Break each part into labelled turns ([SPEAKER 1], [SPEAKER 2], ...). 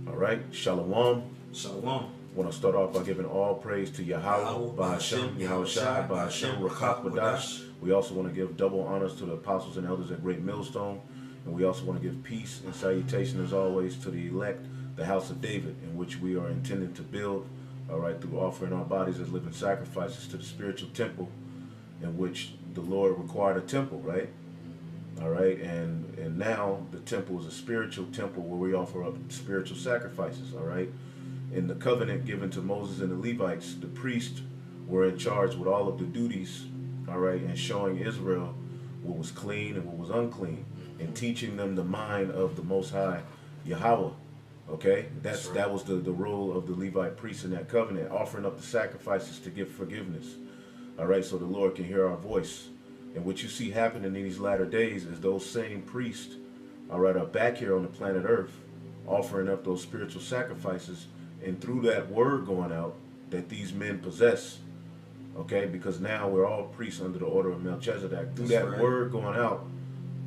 [SPEAKER 1] All right, Shalom.
[SPEAKER 2] Shalom.
[SPEAKER 1] I want to start off by giving all praise to Yahweh, Ba'ashem, Yahweh Shai, Ba'ashem, Rakak Wadash. We also want to give double honors to the apostles and elders at Great Millstone. And we also want to give peace and salutation, as always, to the elect, the house of David, in which we are intending to build, all right, through offering our bodies as living sacrifices to the spiritual temple, in which the Lord required a temple, right? All right, and now the temple is a spiritual temple where we offer up spiritual sacrifices, all right? In the covenant given to Moses and the Levites, the priests were in charge with all of the duties, all right, and showing Israel what was clean and what was unclean, and teaching them the mind of the Most High, Yahweh, okay? That was the role of the Levite priests in that covenant, offering up the sacrifices to give forgiveness, all right, so the Lord can hear our voice. And what you see happening in these latter days is those same priests, all right, are back here on the planet Earth, offering up those spiritual sacrifices, and through that word going out that these men possess, okay, because now we're all priests under the order of Melchizedek. Through that word going out,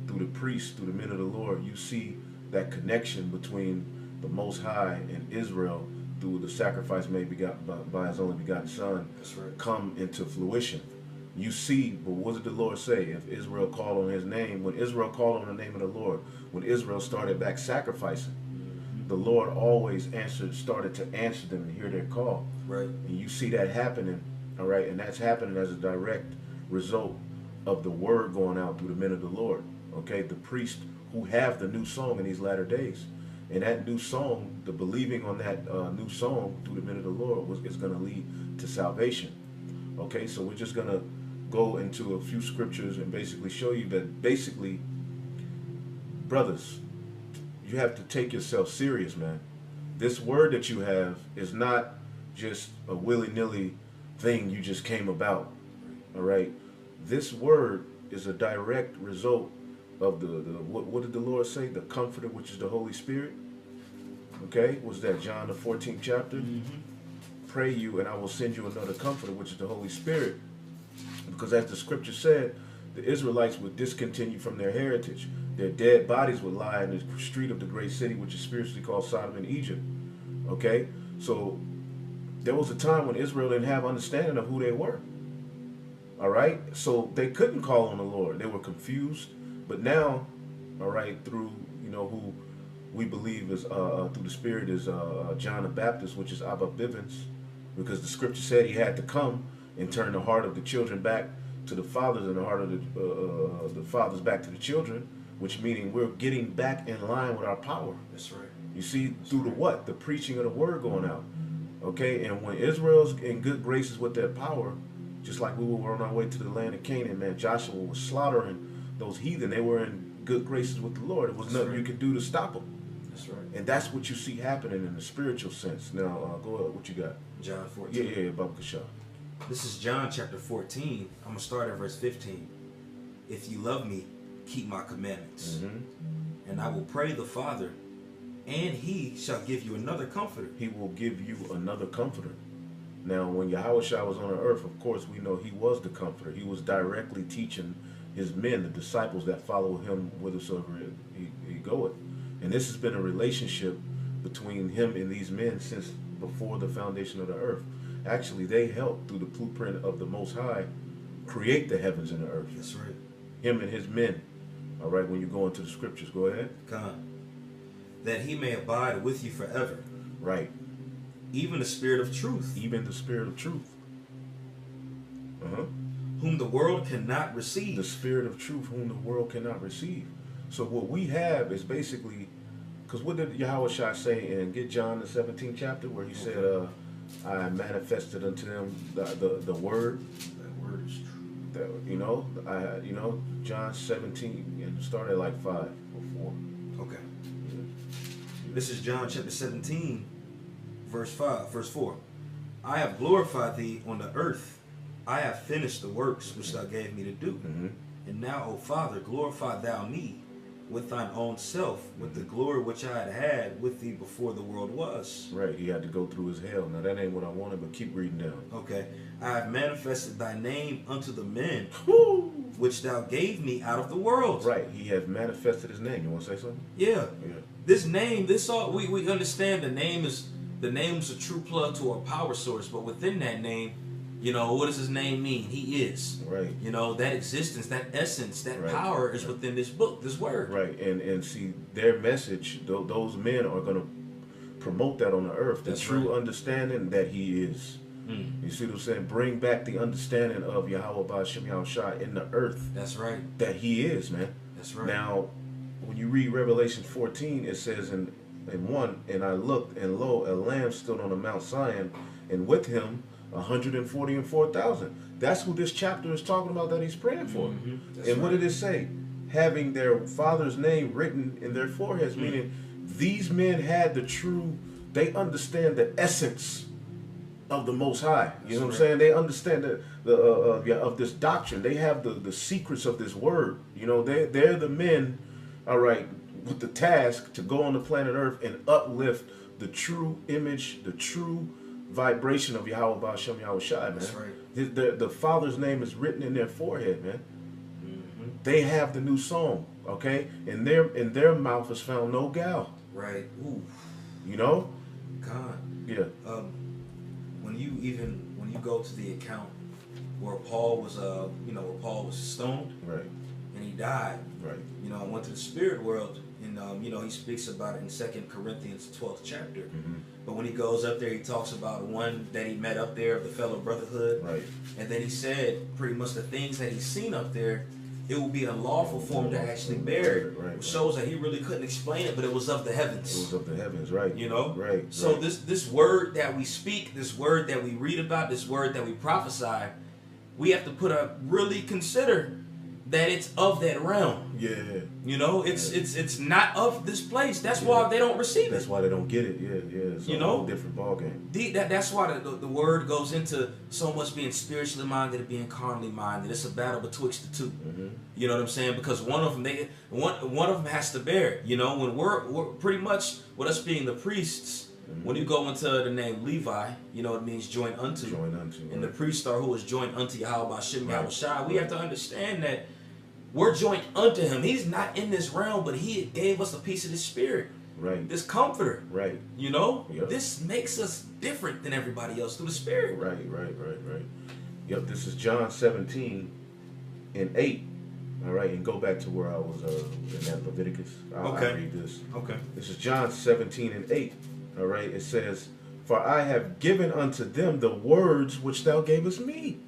[SPEAKER 1] through the priests, through the men of the Lord, you see that connection between the Most High and Israel through the sacrifice made by his only begotten Son come into fruition. You see, but what did the Lord say? If Israel called on his name, when Israel called on the name of the Lord, when Israel started back sacrificing, the Lord always started to answer them and hear their call.
[SPEAKER 2] Right.
[SPEAKER 1] And you see that happening, all right, and that's happening as a direct result of the word going out through the men of the Lord, okay, the priests who have the new song in these latter days. And that new song, the believing on that new song through the men of the Lord is going to lead to salvation. Okay, so we're just going to go into a few scriptures and basically show you that basically, brothers, you have to take yourself serious, man. This word that you have is not just a willy-nilly thing you just came about, all right? This word is a direct result of what did the Lord say? The Comforter, which is the Holy Spirit. Okay, was that John the 14th chapter? Pray you and I will send you another Comforter, which is the Holy Spirit. Because as the scripture said, the Israelites would discontinue from their heritage. Their dead bodies would lie in the street of the great city, which is spiritually called Sodom and Egypt. Okay, so there was a time when Israel didn't have understanding of who they were. All right, so they couldn't call on the Lord. They were confused. But now, all right, through, you know, who we believe is through the Spirit is John the Baptist, which is Abba Bivens, because the scripture said he had to come and turn the heart of the children back to the fathers and the heart of the fathers back to the children, which meaning we're getting back in line with our power.
[SPEAKER 2] That's right.
[SPEAKER 1] You see, through the what? The preaching of the word going out. Okay, and when Israel's in good graces with their power, just like we were on our way to the land of Canaan, man, Joshua was slaughtering those heathen. They were in good graces with the Lord. It was nothing you could do to stop them.
[SPEAKER 2] That's right.
[SPEAKER 1] And that's what you see happening in the spiritual sense. Now, go ahead. What you got?
[SPEAKER 2] John 14.
[SPEAKER 1] Yeah, Baba Kasha.
[SPEAKER 2] This is John chapter 14. I'm going to start at verse 15. If you love me, keep my commandments. And I will pray the Father, and he shall give you another comforter.
[SPEAKER 1] He will give you another comforter. Now, when Yahweh Shai was on the earth, of course, we know he was the comforter. He was directly teaching his men, the disciples that follow him whithersoever he goeth. And this has been a relationship between him and these men since before the foundation of the earth. Actually, they helped through the blueprint of the Most High create the heavens and the earth.
[SPEAKER 2] That's right.
[SPEAKER 1] Him and his men. All right, when you go into the scriptures, go ahead.
[SPEAKER 2] Come. That he may abide with you forever.
[SPEAKER 1] Right.
[SPEAKER 2] Even the Spirit of truth.
[SPEAKER 1] Even the Spirit of truth.
[SPEAKER 2] Whom the world cannot receive.
[SPEAKER 1] The Spirit of truth whom the world cannot receive. So what we have is basically, because what did Yahweh Shai say in Get John the 17th chapter where he said, I manifested unto them the word.
[SPEAKER 2] That word is true.
[SPEAKER 1] You know, John 17 and start at like 5 or 4.
[SPEAKER 2] Okay. This is John chapter 17, verse 4. I have glorified thee on the earth. I have finished the works which thou gave me to do. And now, O Father, glorify thou me with thine own self, with the glory which I had with thee before the world was.
[SPEAKER 1] Right, he had to go through his hell. Now that ain't what I wanted, but keep reading down.
[SPEAKER 2] Okay. I have manifested thy name unto the men which thou gave me out of the world.
[SPEAKER 1] Right. He has manifested his name. You want to say something?
[SPEAKER 2] Yeah.
[SPEAKER 1] Yeah.
[SPEAKER 2] This name, this all we understand the name's a true plug to our power source, but within that name, you know, what does his name mean? He is.
[SPEAKER 1] Right.
[SPEAKER 2] You know, that existence, that essence, that
[SPEAKER 1] Right.
[SPEAKER 2] power is within this book, this word.
[SPEAKER 1] Right. And see, their message, those men are going to promote that on the earth. The
[SPEAKER 2] That's
[SPEAKER 1] true
[SPEAKER 2] right.
[SPEAKER 1] understanding that he is. You see what I'm saying? Bring back the understanding of Yahweh Ba'ashem Yahushua in the earth
[SPEAKER 2] That's right.
[SPEAKER 1] that he is, man.
[SPEAKER 2] That's right.
[SPEAKER 1] Now, when you read Revelation 14, it says in 1, and I looked, and lo, a lamb stood on the Mount Zion, and with him 144,000. That's who this chapter is talking about that he's praying for. And what did it say? Having their father's name written in their foreheads, meaning these men had the true, they understand the essence of the Most High. You know what I'm saying? They understand of this doctrine. They have the secrets of this word. You know, they're the men, all right, with the task to go on the planet Earth and uplift the true image, the true vibration of Yahweh Ba'ashem Yahushua, man.
[SPEAKER 2] That's right.
[SPEAKER 1] The Father's name is written in their forehead, man. They have the new song, okay? In their mouth is found no gal.
[SPEAKER 2] Right. Ooh.
[SPEAKER 1] You know?
[SPEAKER 2] God.
[SPEAKER 1] Yeah.
[SPEAKER 2] When you go to the account where Paul was where Paul was stoned
[SPEAKER 1] Right.
[SPEAKER 2] and he died,
[SPEAKER 1] Right.
[SPEAKER 2] you know, and went to the spirit world, and he speaks about it in 2 Corinthians 12th chapter. But when he goes up there, he talks about one that he met up there of the fellow brotherhood.
[SPEAKER 1] Right.
[SPEAKER 2] And then he said pretty much the things that he's seen up there, it will be unlawful for him to actually bear it.
[SPEAKER 1] Right.
[SPEAKER 2] Which shows that he really couldn't explain it, but it was of the heavens.
[SPEAKER 1] It was of the heavens, right?
[SPEAKER 2] You know?
[SPEAKER 1] Right.
[SPEAKER 2] So
[SPEAKER 1] right.
[SPEAKER 2] this word that we speak, this word that we read about, this word that we prophesy, we have to really consider that it's of that realm.
[SPEAKER 1] Yeah.
[SPEAKER 2] You know, it's not of this place. That's why they don't receive
[SPEAKER 1] That's
[SPEAKER 2] it.
[SPEAKER 1] why they don't get it. Yeah. It's
[SPEAKER 2] You
[SPEAKER 1] a
[SPEAKER 2] know?
[SPEAKER 1] whole different ballgame.
[SPEAKER 2] That's why the word goes into so much being spiritually minded and being carnally minded. It's a battle betwixt the two. You know what I'm saying? Because one of them has to bear it. You know, when we're pretty much with us being the priests. When you go into the name Levi, you know it means joined unto. And the priests are who is joined unto Yahweh Ba'ashem Yahushua. We have to understand that we're joined unto him. He's not in this realm, but he gave us a piece of his spirit.
[SPEAKER 1] Right.
[SPEAKER 2] This comforter.
[SPEAKER 1] Right.
[SPEAKER 2] You know?
[SPEAKER 1] Yep.
[SPEAKER 2] This makes us different than everybody else through the spirit.
[SPEAKER 1] Right. Yep, this is John 17 and 8. All right, and go back to where I was in that Leviticus. I'll read this.
[SPEAKER 2] Okay.
[SPEAKER 1] This is John 17 and 8. All right, it says, "For I have given unto them the words which thou gavest me."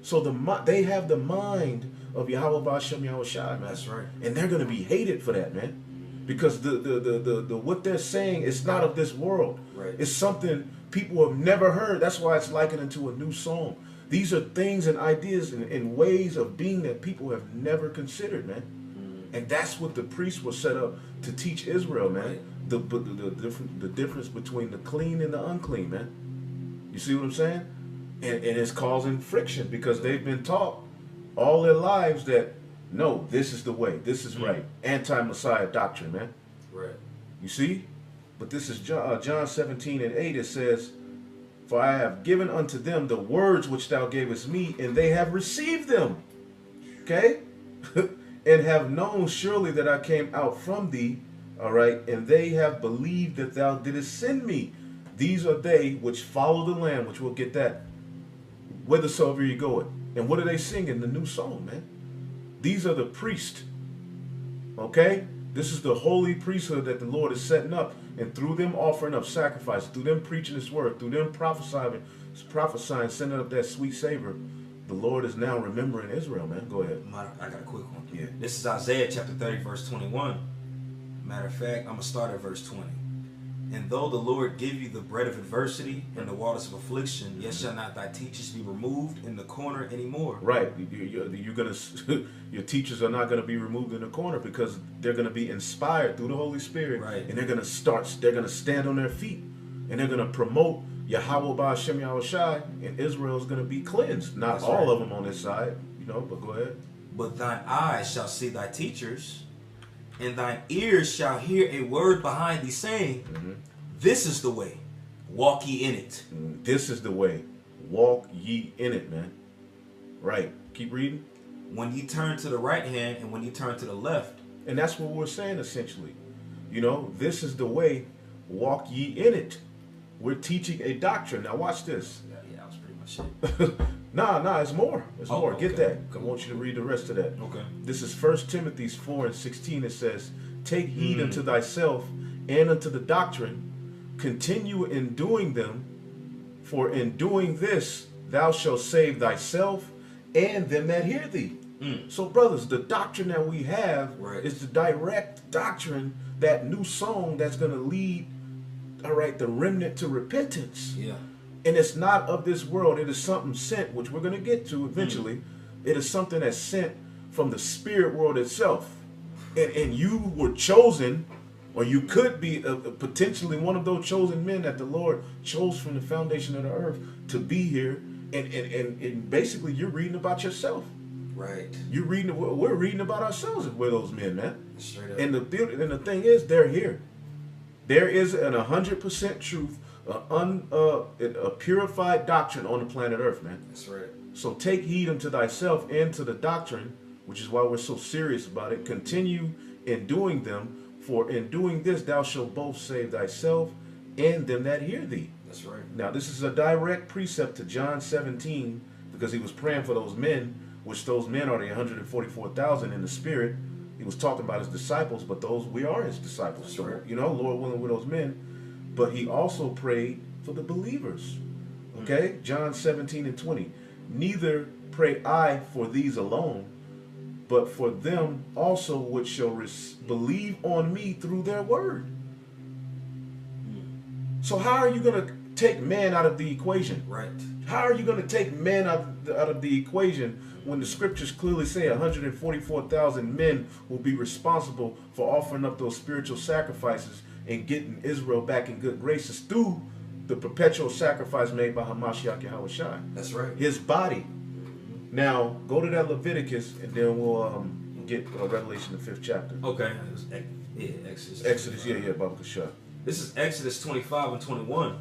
[SPEAKER 1] So they have the mind of Yahweh Ba'ashem Yahushua, man.
[SPEAKER 2] That's right.
[SPEAKER 1] And they're going to be hated for that, man. Because the what they're saying is not of this world.
[SPEAKER 2] Right.
[SPEAKER 1] It's something people have never heard. That's why it's likened into a new song. These are things and ideas and ways of being that people have never considered, man. And that's what the priests were set up to teach Israel, man.
[SPEAKER 2] Right.
[SPEAKER 1] The difference between the clean and the unclean, man. You see what I'm saying? And it's causing friction because they've been taught all their lives that no, this is the way, this is right. Anti-Messiah doctrine, man.
[SPEAKER 2] Right.
[SPEAKER 1] You see? But this is John 17 and 8. It says, "For I have given unto them the words which thou gavest me, and they have received them." Okay? "And have known surely that I came out from thee." All right? "And they have believed that thou didst send me. These are they which follow the Lamb," which we'll get that, "whithersoever you goeth." And what are they singing? The new song, man. These are the priests. Okay? This is the holy priesthood that the Lord is setting up. And through them offering up sacrifice, through them preaching his word, through them prophesying, sending up that sweet savor, the Lord is now remembering Israel, man. Go ahead.
[SPEAKER 2] I got a quick one.
[SPEAKER 1] Yeah.
[SPEAKER 2] This is Isaiah chapter 30, verse 21. Matter of fact, I'm going to start at verse 20. "And though the Lord give you the bread of adversity and the waters of affliction, yet shall not thy teachers be removed in the corner anymore."
[SPEAKER 1] Right. You're gonna, your teachers are not going to be removed in the corner because they're going to be inspired through the Holy Spirit.
[SPEAKER 2] Right.
[SPEAKER 1] And they're going to stand on their feet. And they're going to promote Yahweh Ba'ashem Yahushua, and Israel is going to be cleansed. Not
[SPEAKER 2] That's
[SPEAKER 1] all
[SPEAKER 2] right.
[SPEAKER 1] of them on this side, but go ahead.
[SPEAKER 2] "But thine eyes shall see thy teachers, and thine ears shall hear a word behind thee saying, This is the way, walk ye in it."
[SPEAKER 1] This is the way, walk ye in it, man. Right. Keep reading.
[SPEAKER 2] when you turn to the right hand and when you turn to the left.
[SPEAKER 1] And that's what we're saying essentially. You know, this is the way, walk ye in it. We're teaching a doctrine. Now watch this.
[SPEAKER 2] Yeah, that was pretty much it.
[SPEAKER 1] Nah, it's more. It's more.
[SPEAKER 2] Okay.
[SPEAKER 1] Get that. I want you to read the rest of that.
[SPEAKER 2] Okay.
[SPEAKER 1] This is 1 Timothy 4:16. It says, take heed unto thyself and unto the doctrine, continue in doing them, for in doing this thou shalt save thyself and them that hear thee. So brothers, the doctrine that we have is the direct doctrine, that new song that's going to lead, all right, the remnant to repentance.
[SPEAKER 2] Yeah.
[SPEAKER 1] And it's not of this world. It is something sent, which we're going to get to eventually. It is something that's sent from the spirit world itself. And you were chosen, or you could be potentially one of those chosen men that the Lord chose from the foundation of the earth to be here. And basically you're reading about yourself.
[SPEAKER 2] Right.
[SPEAKER 1] We're reading about ourselves if we're those men, man.
[SPEAKER 2] Straight up.
[SPEAKER 1] And the thing is, they're here. There is an 100% truth, a purified doctrine on the planet Earth, man.
[SPEAKER 2] That's right.
[SPEAKER 1] So take heed unto thyself and to the doctrine, which is why we're so serious about it. Continue in doing them, for in doing this thou shalt both save thyself and them that hear thee.
[SPEAKER 2] That's right.
[SPEAKER 1] Now this is a direct precept to John 17, because he was praying for those men, which those men are the 144,000 in the spirit. He was talking about his disciples, but we are his disciples.
[SPEAKER 2] That's
[SPEAKER 1] So,
[SPEAKER 2] right.
[SPEAKER 1] you know, Lord willing, with those men. But he also prayed for the believers. Okay? John 17:20. Neither pray I for these alone, but for them also which shall believe on me through their word. So how are you going to take man out of the equation?
[SPEAKER 2] Right.
[SPEAKER 1] How are you going to take men out of the equation when the scriptures clearly say 144,000 men will be responsible for offering up those spiritual sacrifices and getting Israel back in good graces through the perpetual sacrifice made by Hamashiach Yahushua?
[SPEAKER 2] That's right.
[SPEAKER 1] His body. Now, go to that Leviticus, and then we'll get Revelation, the 5th chapter.
[SPEAKER 2] Okay. Exodus.
[SPEAKER 1] Exodus, Baba Kasha.
[SPEAKER 2] This is Exodus 25 and 21.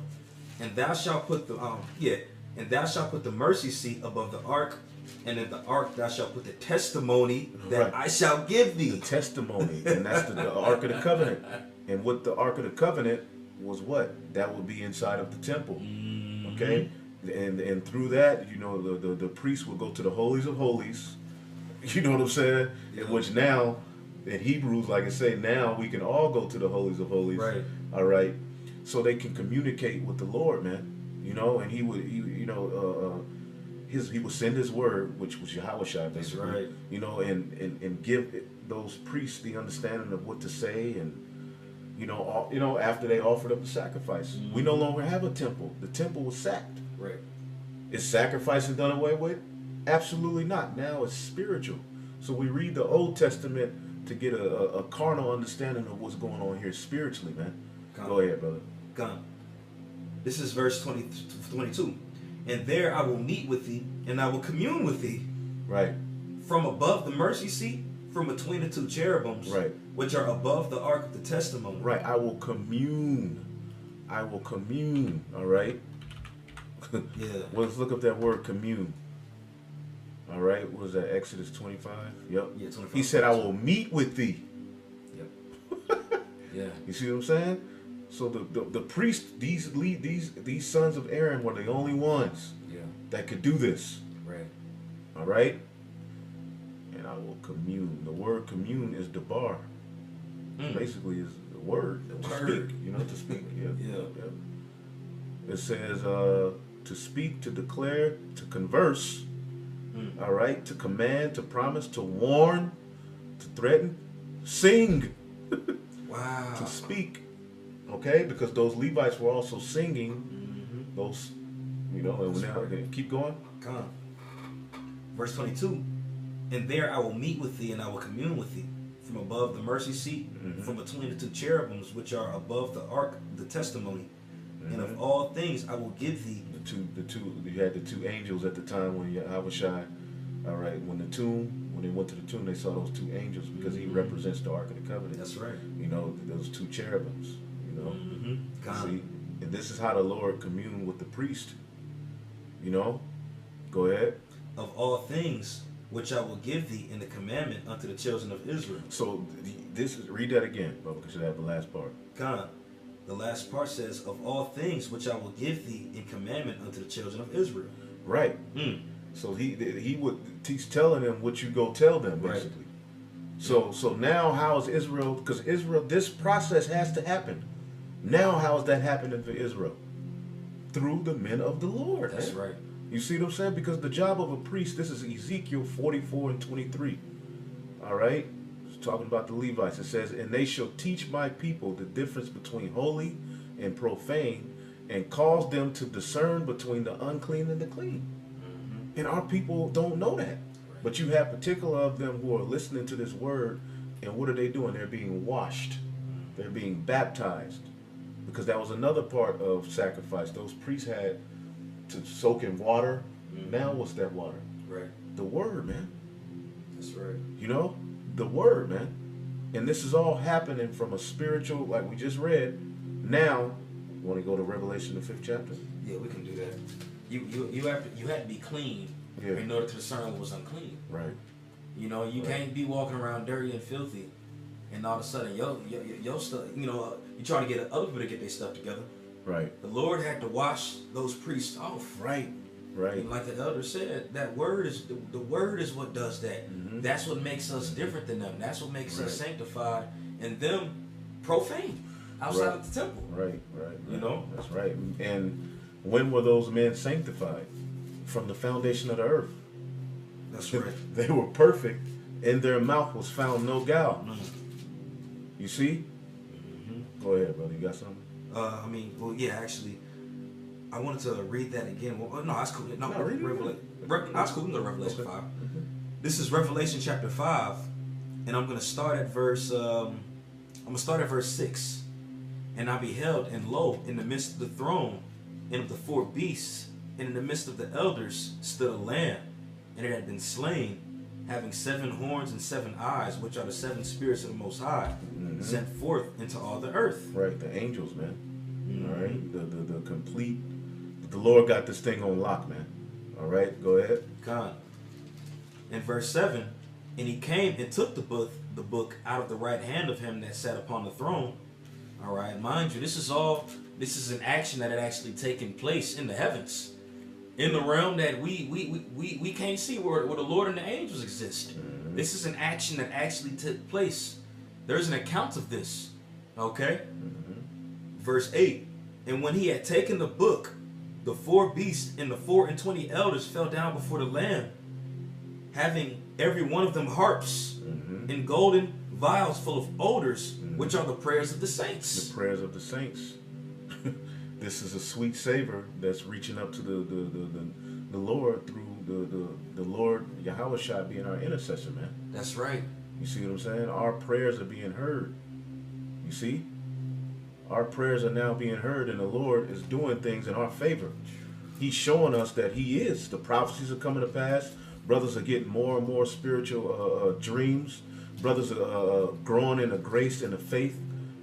[SPEAKER 2] And thou shalt put and thou shalt put the mercy seat above the ark, and in the ark thou shalt put the testimony that I shall give thee.
[SPEAKER 1] The testimony, and that's the Ark of the Covenant. And what the Ark of the Covenant was, what? That would be inside of the temple. Okay? And through that, you know, the priest will go to the holies of holies. You know what I'm saying? In which now, in Hebrews, like I say, now we can all go to the holies of holies.
[SPEAKER 2] Right.
[SPEAKER 1] All right. So they can communicate with the Lord, man. You know, and he would send his word, which was Yahushua, basically.
[SPEAKER 2] That's right.
[SPEAKER 1] You know, and give those priests the understanding of what to say, and after they offered up the sacrifice. We no longer have a temple. The temple was sacked.
[SPEAKER 2] Right.
[SPEAKER 1] Is sacrificing done away with? Absolutely not. Now it's spiritual. So we read the Old Testament to get a carnal understanding of what's going on here spiritually, man. Go ahead, brother.
[SPEAKER 2] Come. This is verse 22. And there I will meet with thee, and I will commune with thee.
[SPEAKER 1] Right.
[SPEAKER 2] From above the mercy seat, from between the two cherubims,
[SPEAKER 1] right,
[SPEAKER 2] which are above the ark of the testimony.
[SPEAKER 1] Right. I will commune. I will commune. All right.
[SPEAKER 2] Yeah.
[SPEAKER 1] Well, let's look up that word commune. All right. What was that? Exodus 25? Yep.
[SPEAKER 2] Yeah, 25.
[SPEAKER 1] He said, I will meet with thee.
[SPEAKER 2] Yep. Yeah.
[SPEAKER 1] You see what I'm saying? So the priests, these sons of Aaron were the only ones that could do this.
[SPEAKER 2] Right.
[SPEAKER 1] All right? And I will commune. The word commune is debar. Basically is the word. To speak. You know, to speak. Yeah. It says to speak, to declare, to converse. All right? To command, to promise, to warn, to threaten, sing.
[SPEAKER 2] Wow.
[SPEAKER 1] To speak. Okay? Because those Levites were also singing those, and now, keep going.
[SPEAKER 2] Come on. Verse 22. And there I will meet with thee, and I will commune with thee from above the mercy seat, from between the two cherubims which are above the ark of the testimony. And of all things I will give thee.
[SPEAKER 1] You had the two angels at the time when Yahushua, all right, when they went to the tomb, they saw those two angels because he represents the Ark of the Covenant.
[SPEAKER 2] That's right.
[SPEAKER 1] You know, those two cherubims, See, and this is how the Lord communed with the priest. Go ahead.
[SPEAKER 2] Of all things which I will give thee in the commandment unto the children of Israel.
[SPEAKER 1] So this is, read that again, brother, because you have the last part.
[SPEAKER 2] Con. The last part says, of all things which I will give thee in commandment unto the children of Israel.
[SPEAKER 1] Right. So he's telling them what you go tell them, basically. Right. So now how is Israel, because Israel, this process has to happen. Now how is that happening for Israel? Through the men of the Lord.
[SPEAKER 2] That's right.
[SPEAKER 1] You see what I'm saying? Because the job of a priest, this is Ezekiel 44 and 23. All right? It's talking about the Levites. It says, and they shall teach my people the difference between holy and profane, and cause them to discern between the unclean and the clean. And our people don't know that. But you have particular of them who are listening to this word, and what are they doing? They're being washed. They're being baptized. Because that was another part of sacrifice. Those priests had to soak in water. Now what's that water?
[SPEAKER 2] Right.
[SPEAKER 1] The word, man.
[SPEAKER 2] That's right.
[SPEAKER 1] You know? The word, man. And this is all happening from a spiritual, like we just read. Now, you want to go to Revelation, the 5th chapter?
[SPEAKER 2] Yeah, we can do that. You had to be clean in order to discern what was unclean.
[SPEAKER 1] Right.
[SPEAKER 2] You know, you can't be walking around dirty and filthy, and all of a sudden your stuff. You know, you trying to get other people to get their stuff together.
[SPEAKER 1] Right.
[SPEAKER 2] The Lord had to wash those priests off.
[SPEAKER 1] Right. Right.
[SPEAKER 2] And like the elder said, that word is the word is what does that. That's what makes us different than them. That's what makes us sanctified, and them profane outside of the temple.
[SPEAKER 1] Right.
[SPEAKER 2] You know.
[SPEAKER 1] That's right. And when were those men sanctified? From the foundation of the earth.
[SPEAKER 2] That's right.
[SPEAKER 1] They were perfect. In their mouth was found no guile. You see? Go ahead, brother. You got something?
[SPEAKER 2] Actually, I wanted to read that again. Well, no, that's cool. No,
[SPEAKER 1] read it.
[SPEAKER 2] That's cool. We can go to Revelation 5. This is Revelation chapter 5, and I'm going to start at verse. I'm going to start at verse 6. And I beheld, and lo, in the midst of the throne, and of the 4 beasts, and in the midst of the elders stood a lamb, and it had been slain, having 7 horns and 7 eyes, which are the 7 spirits of the Most High, sent forth into all the earth.
[SPEAKER 1] Right, the angels, man. All right, the complete. The Lord got this thing on lock, man. All right, go ahead.
[SPEAKER 2] God. In verse 7, and he came and took the book out of the right hand of him that sat upon the throne. All right, mind you, this is an action that had actually taken place in the heavens. In the realm that we can't see where the Lord and the angels exist. This is an action that actually took place. There's an account of this. Okay? Verse 8. And when he had taken the book, the 4 beasts and the 24 elders fell down before the Lamb, having every one of them harps and golden vials full of odors, which are the prayers of the saints.
[SPEAKER 1] The prayers of the saints. This is a sweet savor that's reaching up to the Lord through the Lord Yahushua being our intercessor, man.
[SPEAKER 2] That's right.
[SPEAKER 1] You see what I'm saying? Our prayers are being heard. You see? Our prayers are now being heard, and the Lord is doing things in our favor. He's showing us that He is. The prophecies are coming to pass. Brothers are getting more and more spiritual dreams. Brothers are growing in the grace and the faith.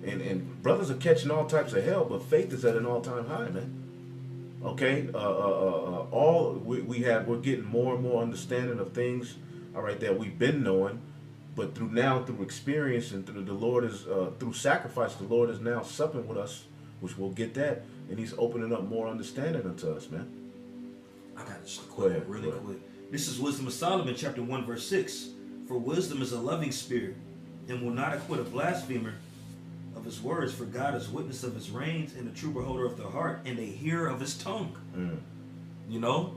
[SPEAKER 1] And brothers are catching all types of hell, but faith is at an all-time high, man. Okay, we're getting more and more understanding of things, all right, that we've been knowing, but through experience and through the Lord is through sacrifice, the Lord is now supping with us, which we'll get that, and He's opening up more understanding unto us, man.
[SPEAKER 2] I got just a quick, really quick. This is Wisdom of Solomon, chapter 1, verse 6. For wisdom is a loving spirit, and will not acquit a blasphemer of his words, for God is witness of his reins, and the true beholder of the heart, and a hearer of his tongue. You know?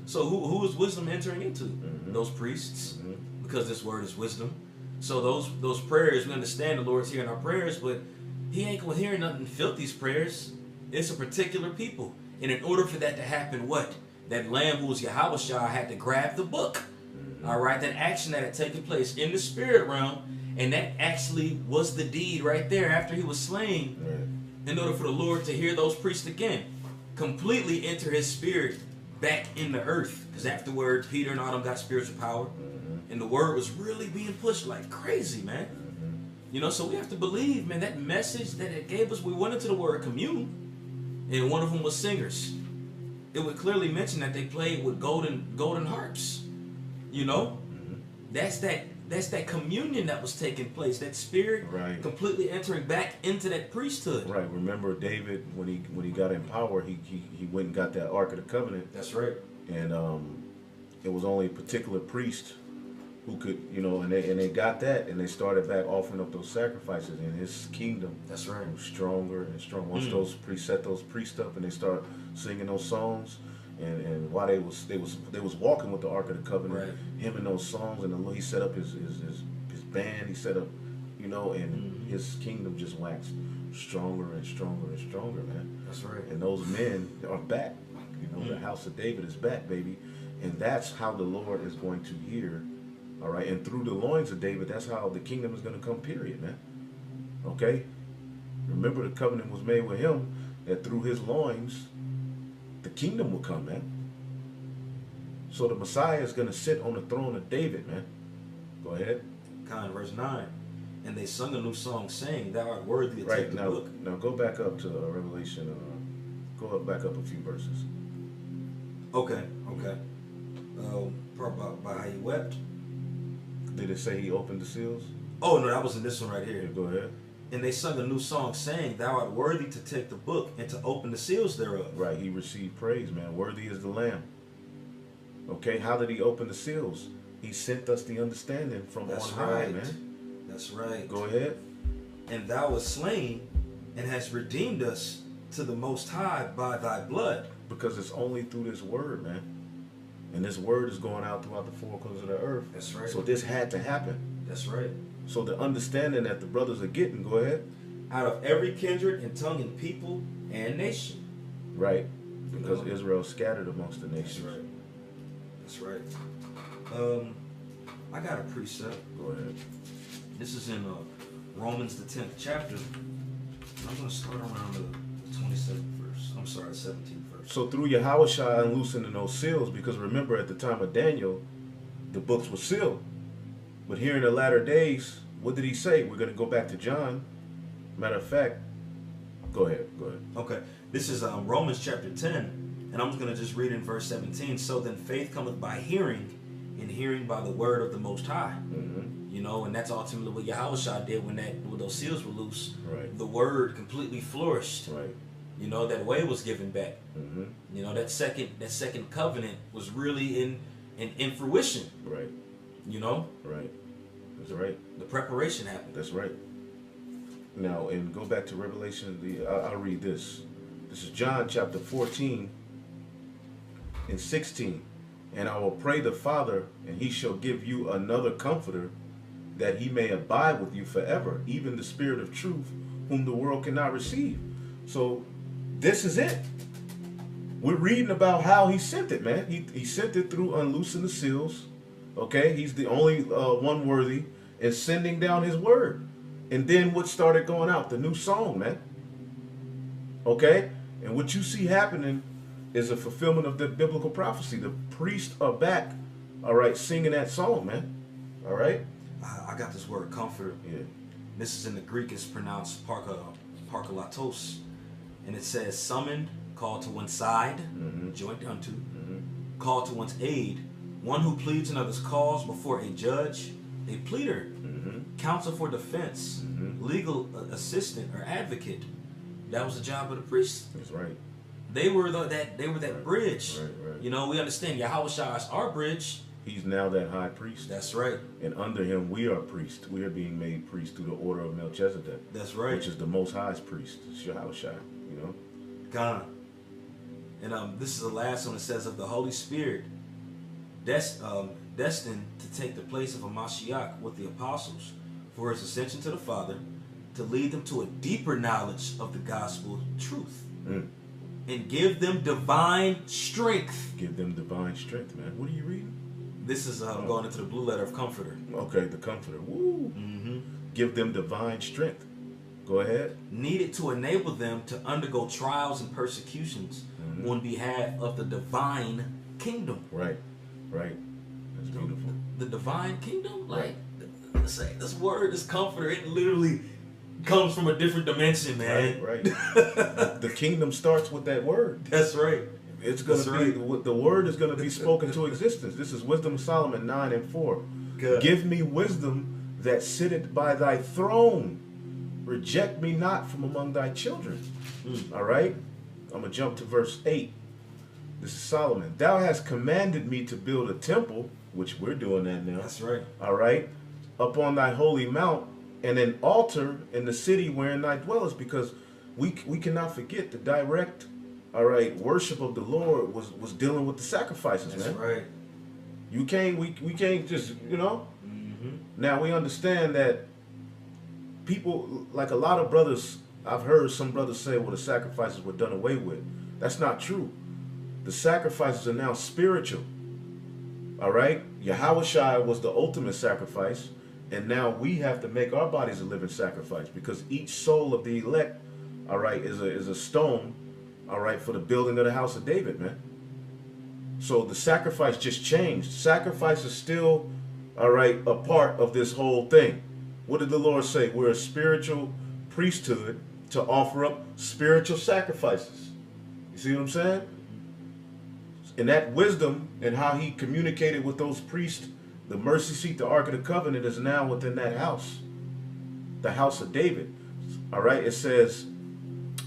[SPEAKER 2] So who is wisdom entering into? Those priests, because this word is wisdom. So those prayers, we understand the Lord's hearing our prayers, but He ain't gonna hear nothing filthy prayers. It's a particular people. And in order for that to happen, what? That Lamb who was Yahushua had to grab the book. All right, that action that had taken place in the spirit realm, and that actually was the deed right there after He was slain, in order for the Lord to hear those priests again, completely enter His spirit back in the earth. Because afterward, Peter and all them got spiritual power, and the word was really being pushed like crazy, man. You know, so we have to believe, man, that message that it gave us. We went into the word commune, and one of them was singers. It would clearly mention that they played with golden harps. You know, that's that communion that was taking place. That spirit completely entering back into that priesthood.
[SPEAKER 1] Right. Remember David when he got in power, he went and got that Ark of the Covenant.
[SPEAKER 2] That's right.
[SPEAKER 1] And it was only a particular priest who could, and they got that, and they started back offering up those sacrifices, and his kingdom
[SPEAKER 2] That's right.
[SPEAKER 1] was stronger and stronger. Once those priests set those priests up and they start singing those songs, and while they was walking with the Ark of the Covenant, him and those songs, and he set up his band, he set up, and his kingdom just waxed stronger and stronger and stronger, man.
[SPEAKER 2] That's right.
[SPEAKER 1] And those men are back. The house of David is back, baby. And that's how the Lord is going to hear. All right. And through the loins of David, that's how the kingdom is going to come, period, man. Okay. Remember, the covenant was made with him that through his loins, the kingdom will come, man. So the Messiah is going to sit on the throne of David, man. Go ahead.
[SPEAKER 2] Verse 9. And they sung a new song saying, Thou art worthy to take the book.
[SPEAKER 1] Now go back up to Revelation. Back up a few verses.
[SPEAKER 2] Okay. Part about how he wept.
[SPEAKER 1] Did it say he opened the seals?
[SPEAKER 2] Oh, no, that was in this one right here.
[SPEAKER 1] Yeah, go ahead.
[SPEAKER 2] And they sung a new song saying, Thou art worthy to take the book and to open the seals thereof.
[SPEAKER 1] Right, he received praise, man. Worthy is the Lamb. Okay, how did he open the seals? He sent us the understanding from on high, man.
[SPEAKER 2] That's right.
[SPEAKER 1] Go ahead.
[SPEAKER 2] And thou wast slain and hast redeemed us to the Most High by thy blood.
[SPEAKER 1] Because it's only through this word, man. And this word is going out throughout the four corners of the earth.
[SPEAKER 2] That's right.
[SPEAKER 1] So this had to happen.
[SPEAKER 2] That's right.
[SPEAKER 1] So the understanding that the brothers are getting, go ahead.
[SPEAKER 2] Out of every kindred and tongue and people and nation.
[SPEAKER 1] Right. Because Israel scattered amongst the nations.
[SPEAKER 2] That's right. That's right. I got a precept.
[SPEAKER 1] Go ahead.
[SPEAKER 2] This is in Romans the 10th chapter. I'm going to start around the 27th verse. I'm sorry, 17th verse.
[SPEAKER 1] So through Yahushua unloosening those seals, because remember at the time of Daniel, the books were sealed. But here in the latter days, what did he say? We're going to go back to John. Matter of fact, go ahead.
[SPEAKER 2] Okay. This is Romans chapter 10, and I'm just going to just read in verse 17. So then faith cometh by hearing, and hearing by the word of the Most High. And that's ultimately what Yahushua did when those seals were loose.
[SPEAKER 1] Right.
[SPEAKER 2] The word completely flourished.
[SPEAKER 1] Right.
[SPEAKER 2] That way was given back. That second covenant was really in fruition.
[SPEAKER 1] Right. Right. That's right.
[SPEAKER 2] The preparation happened.
[SPEAKER 1] That's right. Now, and go back to Revelation. I'll read this. This is John chapter 14 and 16. And I will pray the Father, and he shall give you another comforter, that he may abide with you forever, even the Spirit of truth, whom the world cannot receive. So this is it. We're reading about how he sent it, man. He sent it through unloosing the seals. Okay, he's the only one worthy in sending down his word. And then what started going out? The new song, man. Okay, and what you see happening is a fulfillment of the biblical prophecy. The priests are back, all right, singing that song, man. All right.
[SPEAKER 2] I got this word, comforter.
[SPEAKER 1] Yeah.
[SPEAKER 2] This is in the Greek. It's pronounced parkalatos, and it says summoned, called to one's side, joined unto, called to one's aid, one who pleads another's cause before a judge, a pleader, counsel for defense, legal assistant or advocate. That was the job of the priest.
[SPEAKER 1] That's right.
[SPEAKER 2] They were that bridge.
[SPEAKER 1] Right.
[SPEAKER 2] We understand Yahushua is our bridge.
[SPEAKER 1] He's now that high priest.
[SPEAKER 2] That's right.
[SPEAKER 1] And under him, we are priests. We are being made priests through the order of Melchizedek.
[SPEAKER 2] That's right.
[SPEAKER 1] Which is the Most High's priest. It's Yahushua,
[SPEAKER 2] God. And this is the last one. It says of the Holy Spirit, destined to take the place of a Mashiach with the apostles for his ascension to the Father, to lead them to a deeper knowledge of the gospel truth. And give them divine strength.
[SPEAKER 1] Give them divine strength, man. What are you reading?
[SPEAKER 2] This is going into the blue letter of Comforter.
[SPEAKER 1] Okay, the Comforter. Woo. Give them divine strength. Go ahead.
[SPEAKER 2] Needed to enable them to undergo trials and persecutions on behalf of the divine kingdom.
[SPEAKER 1] Right. That's beautiful.
[SPEAKER 2] The divine kingdom? Like, let's say this word, this Comforter, it literally comes from a different dimension, man.
[SPEAKER 1] Right. The kingdom starts with that word.
[SPEAKER 2] That's right.
[SPEAKER 1] It's going to be, the word is going to be spoken to existence. This is Wisdom of Solomon 9:4.
[SPEAKER 2] Good.
[SPEAKER 1] Give me wisdom that sitteth by thy throne. Reject me not from among thy children. All right? I'm going to jump to verse 8. This is Solomon. Thou hast commanded me to build a temple, which we're doing that now.
[SPEAKER 2] That's right.
[SPEAKER 1] All right? Upon thy holy mount, and an altar in the city wherein thy dwellest, because we cannot forget the direct, all right, worship of the Lord was dealing with the sacrifices,
[SPEAKER 2] That's
[SPEAKER 1] man.
[SPEAKER 2] right.
[SPEAKER 1] You can't, we can't just, you know.
[SPEAKER 2] Mm-hmm.
[SPEAKER 1] Now we understand that people, like a lot of brothers, I've heard some brothers say, well, the sacrifices were done away with. That's not true. The sacrifices are now spiritual. All right? Yahushua was the ultimate sacrifice, and now we have to make our bodies a living sacrifice, because each soul of the elect, all right, is a stone, all right, for the building of the house of David, man. So the sacrifice just changed. Sacrifice is still, all right, a part of this whole thing. What did the Lord say? We're a spiritual priesthood to offer up spiritual sacrifices. You see what I'm saying? And that wisdom and how he communicated with those priests, the mercy seat, the Ark of the Covenant, is now within that house, the house of David. All right, it says,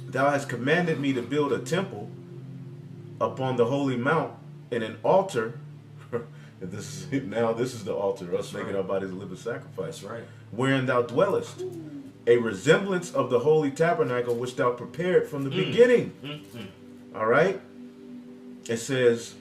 [SPEAKER 1] thou hast commanded me to build a temple upon the holy mount, and an altar. This is the altar, us making our bodies a living sacrifice.
[SPEAKER 2] That's right.
[SPEAKER 1] Wherein thou dwellest, a resemblance of the holy tabernacle which thou prepared from the beginning. All right. It says,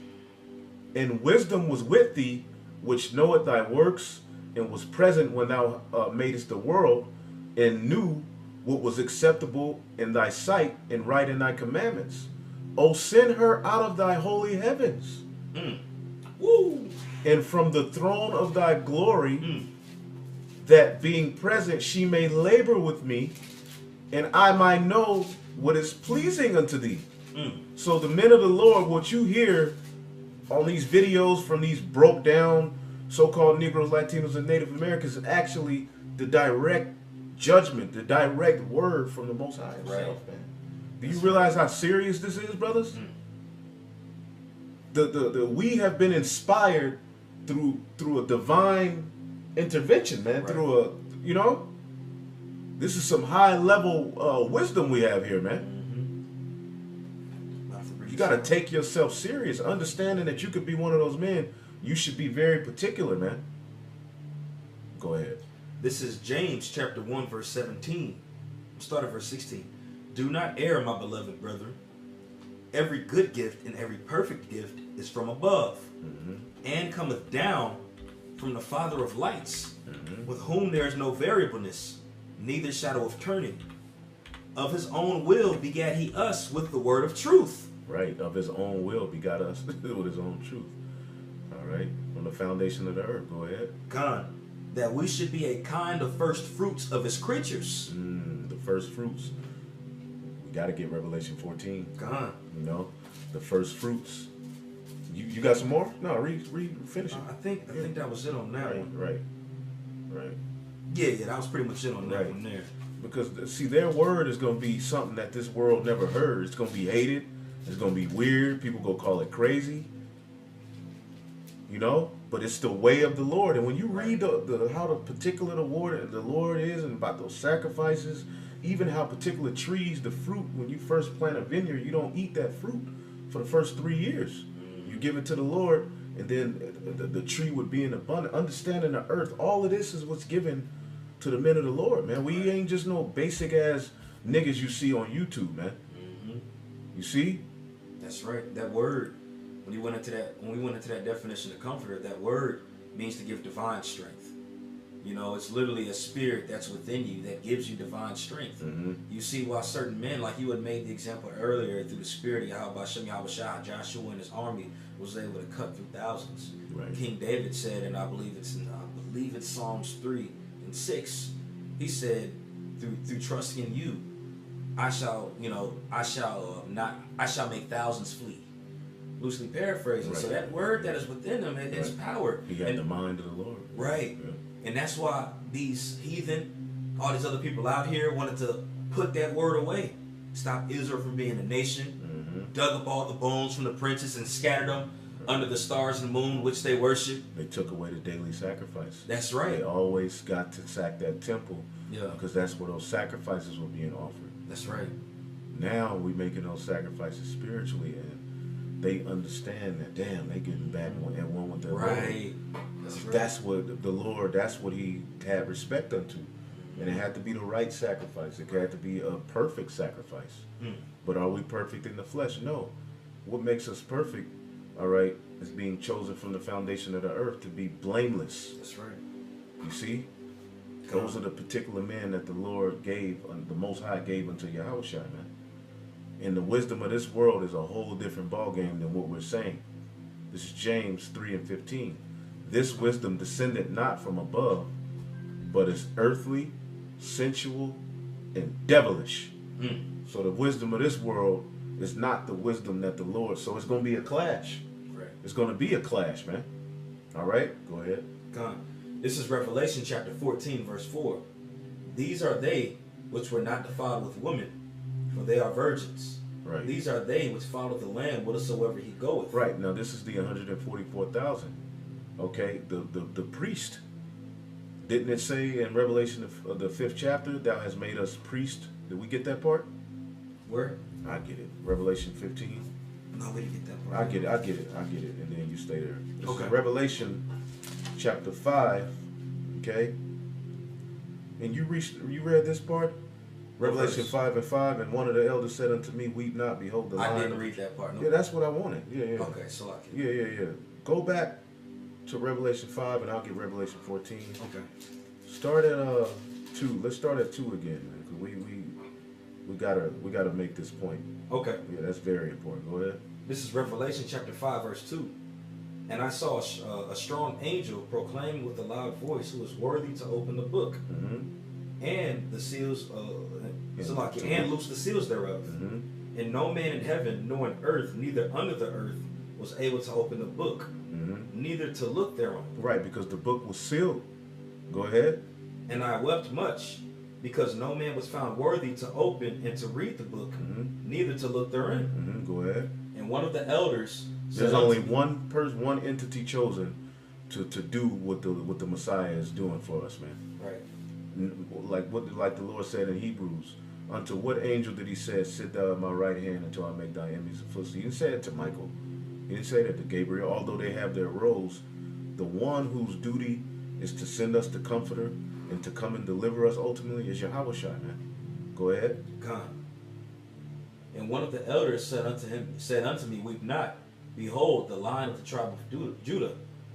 [SPEAKER 1] and wisdom was with thee, which knoweth thy works, and was present when thou madest the world, and knew what was acceptable in thy sight, and right in thy commandments. O send her out of thy holy heavens,
[SPEAKER 2] Woo!
[SPEAKER 1] and from the throne of thy glory, that being present she may labor with me, and I might know what is pleasing unto thee. So the men of the Lord, what you hear on these videos from these broke down so-called Negroes, Latinos, and Native Americans, is actually the direct judgment, the direct word from the Most High himself, man. Do you realize how serious this is, brothers? We have been inspired through a divine intervention, man. Right. Through a, you know, this is some high level wisdom we have here, man. You got to take yourself serious, understanding that you could be one of those men. You should be very particular, man. Go ahead.
[SPEAKER 2] This is James chapter 1, verse 17. Start at verse 16. Do not err, my beloved brethren. Every good gift and every perfect gift is from above, and cometh down from the Father of lights, with whom there is no variableness, neither shadow of turning. Of his own will begat he us with the word of truth.
[SPEAKER 1] Right, of his own will begot us with his own truth. All right, from the foundation of the earth. Go ahead.
[SPEAKER 2] God, that we should be a kind of first fruits of his creatures.
[SPEAKER 1] The first fruits. We got to get Revelation 14.
[SPEAKER 2] God.
[SPEAKER 1] You know, the first fruits. You got some more? No, finish it.
[SPEAKER 2] I think that was it on that one.
[SPEAKER 1] Right.
[SPEAKER 2] Yeah, that was pretty much it on that one there.
[SPEAKER 1] Because, see, their word is going to be something that this world never heard. It's going to be hated. It's going to be weird. People going to call it crazy. You know? But it's the way of the Lord. And when you read how the particular the Lord is, and about those sacrifices, even how particular trees, the fruit, when you first plant a vineyard, you don't eat that fruit for the first 3 years. You give it to the Lord, and then the tree would be in abundance. Understanding the earth, all of this is what's given to the men of the Lord, man. We ain't just no basic ass niggas you see on YouTube, man. You see?
[SPEAKER 2] That's right. That word, when we went into that definition of comforter, that word means to give divine strength. You know, it's literally a spirit that's within you that gives you divine strength. You see why certain men, like you had made the example earlier, through the spirit of Yahushua, Joshua and his army was able to cut through thousands. Right. King David said, and I believe it's Psalms 3 and 6, he said, through trusting in you, I shall make thousands flee. Loosely paraphrasing. Right. So that word that is within them, it's power.
[SPEAKER 1] He got the mind of the Lord.
[SPEAKER 2] Right. Yeah. And that's why these heathen, all these other people out here wanted to put that word away. Stop Israel from being a nation. dug up all the bones from the princes and scattered them under the stars and moon which they worship.
[SPEAKER 1] They took away the daily sacrifice.
[SPEAKER 2] That's right.
[SPEAKER 1] They always got to sack that temple,
[SPEAKER 2] Yeah.
[SPEAKER 1] because that's where those sacrifices were being offered.
[SPEAKER 2] That's right.
[SPEAKER 1] Now we making those sacrifices spiritually, and they understand that, damn, they getting back at one with their Lord.
[SPEAKER 2] Right. That's right.
[SPEAKER 1] That's what the Lord, that's what he had respect unto. And it had to be the right sacrifice. It had to be a perfect sacrifice. But are we perfect in the flesh? No. What makes us perfect, all right, is being chosen from the foundation of the earth to be blameless.
[SPEAKER 2] That's right.
[SPEAKER 1] You see? Those are the particular men that the Lord gave, the Most High gave unto Yahushua, man. And the wisdom of this world is a whole different ballgame than what we're saying. This is James 3:15. This wisdom descended not from above, but is earthly, sensual, and devilish. So the wisdom of this world is not the wisdom that the Lord. So it's going to be a clash.
[SPEAKER 2] Right.
[SPEAKER 1] It's going to be a clash, man. All right, go ahead.
[SPEAKER 2] God. This is Revelation chapter 14, verse 4. These are they which were not defiled with women, for they are virgins.
[SPEAKER 1] Right.
[SPEAKER 2] These are they which follow the Lamb whithersoever he goeth.
[SPEAKER 1] Right. Now this is the 144,000. Okay. The priest. Didn't it say in Revelation of the 5th chapter, thou hast made us priest? Did we get that part?
[SPEAKER 2] Where?
[SPEAKER 1] I get it. Revelation 15.
[SPEAKER 2] No, we didn't get that part.
[SPEAKER 1] I get it. And then you stay there. This
[SPEAKER 2] Okay.
[SPEAKER 1] is Revelation chapter 5. Okay. And you read this part? Revelation 5:5, and one of the elders said unto me, weep not, behold the lion.
[SPEAKER 2] I didn't read that part. No.
[SPEAKER 1] Yeah, that's what I wanted. Yeah.
[SPEAKER 2] Okay, so like
[SPEAKER 1] Yeah. Go back to Revelation 5, and I'll get Revelation 14.
[SPEAKER 2] Okay.
[SPEAKER 1] Start at 2. Let's start at 2 again, man. 'Cause we gotta make this point.
[SPEAKER 2] Okay.
[SPEAKER 1] Yeah, that's very important. Go ahead.
[SPEAKER 2] This is Revelation chapter 5, verse 2. And I saw a strong angel proclaiming with a loud voice, who is worthy to open the book and the seals, and loose the seals thereof. And no man in heaven, nor in earth, neither under the earth, was able to open the book, neither to look thereon.
[SPEAKER 1] Right, because the book was sealed. Go ahead.
[SPEAKER 2] And I wept much, because no man was found worthy to open and to read the book, neither to look therein.
[SPEAKER 1] Go ahead.
[SPEAKER 2] And one of the elders
[SPEAKER 1] There's
[SPEAKER 2] said
[SPEAKER 1] only
[SPEAKER 2] unto me,
[SPEAKER 1] one person, one entity chosen to do what the Messiah is doing for us, man.
[SPEAKER 2] Right.
[SPEAKER 1] Like the Lord said in Hebrews, unto what angel did he say, sit thou at my right hand until I make thy enemies a footstool? He didn't say it to Michael. He didn't say that to Gabriel. Although they have their roles, the one whose duty is to send us the Comforter and to come and deliver us ultimately is Yahushua, man. Go ahead.
[SPEAKER 2] God. And one of the elders said unto me, weep not. Behold, the Lion of the tribe of Judah,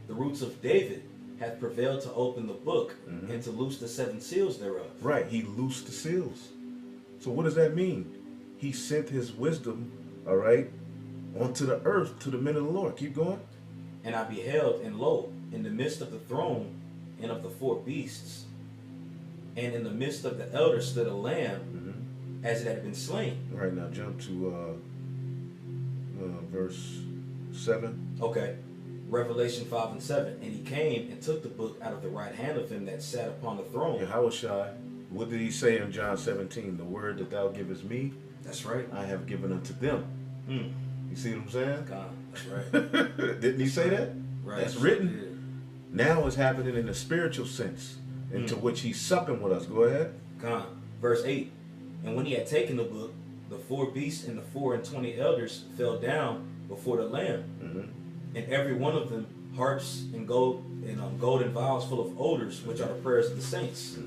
[SPEAKER 2] the roots of David, hath prevailed to open the book and to loose the 7 seals thereof.
[SPEAKER 1] Right, he loosed the seals. So what does that mean? He sent his wisdom, all right, onto the earth to the men of the Lord. Keep going.
[SPEAKER 2] And I beheld, and lo, in the midst of the throne and of the 4 beasts, and in the midst of the elders stood a lamb, as it had been slain.
[SPEAKER 1] Right, now jump to verse 7.
[SPEAKER 2] Okay. Revelation 5 and 7. And he came and took the book out of the right hand of him that sat upon the throne.
[SPEAKER 1] Yahushua, what did he say in John 17? The word that thou givest me,
[SPEAKER 2] That's right.
[SPEAKER 1] I have given unto them. You see what I'm saying?
[SPEAKER 2] God. That's right.
[SPEAKER 1] Didn't he say that?
[SPEAKER 2] Right.
[SPEAKER 1] That's written. Now it's happening in the spiritual sense, into which he's supping with us. Go ahead.
[SPEAKER 2] God. Verse 8. And when he had taken the book, the 4 beasts and the 24 elders fell down before the Lamb, and every one of them harps and golden vials full of odors, which are the prayers of the saints.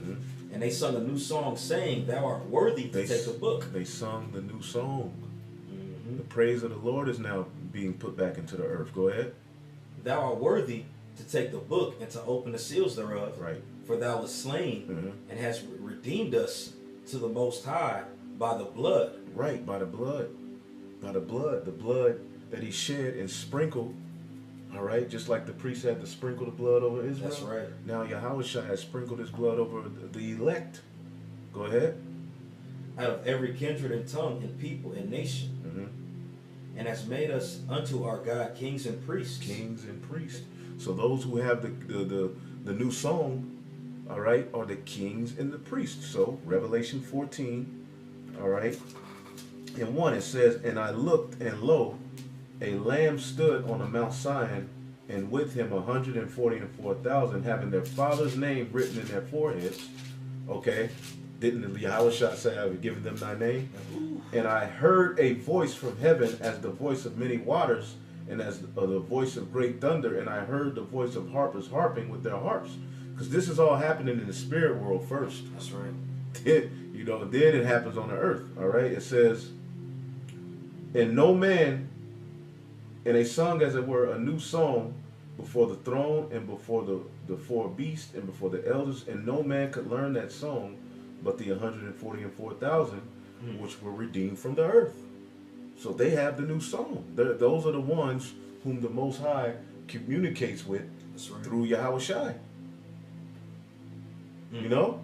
[SPEAKER 2] And they sung a new song, saying, Thou art worthy to take the book.
[SPEAKER 1] They sung the new song. The praise of the Lord is now being put back into the earth. Go ahead.
[SPEAKER 2] Thou art worthy to take the book and to open the seals thereof.
[SPEAKER 1] Right.
[SPEAKER 2] For thou wast slain and hast redeemed us to the Most High by the blood.
[SPEAKER 1] Right, by the blood. By the blood. The blood that he shed and sprinkled. All right, just like the priest had to sprinkle the blood over Israel.
[SPEAKER 2] That's right.
[SPEAKER 1] Now Yahushua has sprinkled his blood over the elect. Go ahead.
[SPEAKER 2] Out of every kindred and tongue and people and nation. And has made us unto our God kings and priests.
[SPEAKER 1] Kings and priests. So those who have the new song, all right, are the kings and the priests. So Revelation 14, all right, In 1 it says, and I looked, and lo, a lamb stood on the Mount Sion, and with him 144,000, having their father's name written in their foreheads. Okay, didn't the Yahushua say, I have given them thy name? And I heard a voice from heaven as the voice of many waters, and as the voice of great thunder, and I heard the voice of harpers harping with their harps. Because this is all happening in the spirit world first.
[SPEAKER 2] That's right.
[SPEAKER 1] Then, then it happens on the earth. All right, it says, and no man, and they sung as it were a new song before the throne and before the four beasts and before the elders, and no man could learn that song but the 144,000 which were redeemed from the earth. So they have the new song. Those are the ones whom the Most High communicates with through Yahushua. You know?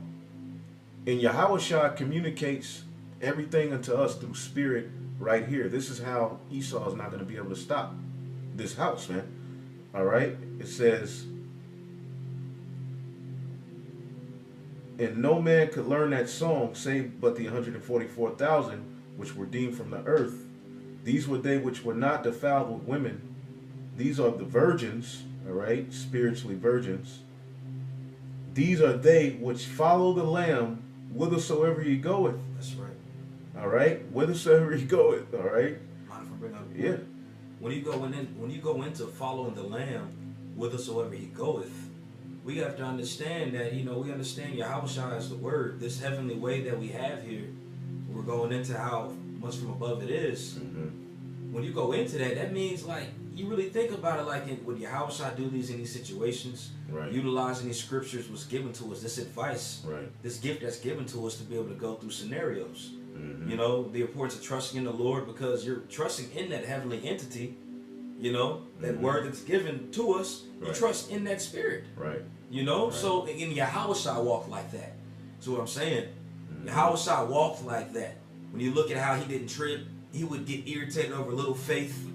[SPEAKER 1] And Yahushua communicates everything unto us through spirit right here. This is how Esau is not going to be able to stop this house, man. All right? It says, and no man could learn that song save but the 144,000 which were redeemed from the earth. These were they which were not defiled with women. These are the virgins, all right, spiritually virgins. These are they which follow the Lamb whithersoever he goeth.
[SPEAKER 2] That's right.
[SPEAKER 1] All right, whithersoever he goeth. All right.
[SPEAKER 2] Mind if I bring up a point?
[SPEAKER 1] Yeah.
[SPEAKER 2] When you go into following the Lamb whithersoever he goeth, we have to understand that, we understand Yahushua is the word. This heavenly way that we have here, we're going into how much from above it is.
[SPEAKER 1] Mm-hmm.
[SPEAKER 2] When you go into that, that means you really think about it when Yahushua do these in these situations,
[SPEAKER 1] right,
[SPEAKER 2] utilizing these scriptures was given to us, this advice,
[SPEAKER 1] right,
[SPEAKER 2] this gift that's given to us to be able to go through scenarios.
[SPEAKER 1] Mm-hmm.
[SPEAKER 2] The importance of trusting in the Lord, because you're trusting in that heavenly entity, that
[SPEAKER 1] Mm-hmm.
[SPEAKER 2] word that's given to us, you
[SPEAKER 1] Right.
[SPEAKER 2] trust in that spirit.
[SPEAKER 1] Right.
[SPEAKER 2] Right. So in Yahushua walked like that. That's what I'm saying.
[SPEAKER 1] Mm-hmm.
[SPEAKER 2] Yahushua walked like that. When you look at how he didn't trip, he would get irritated over little faith.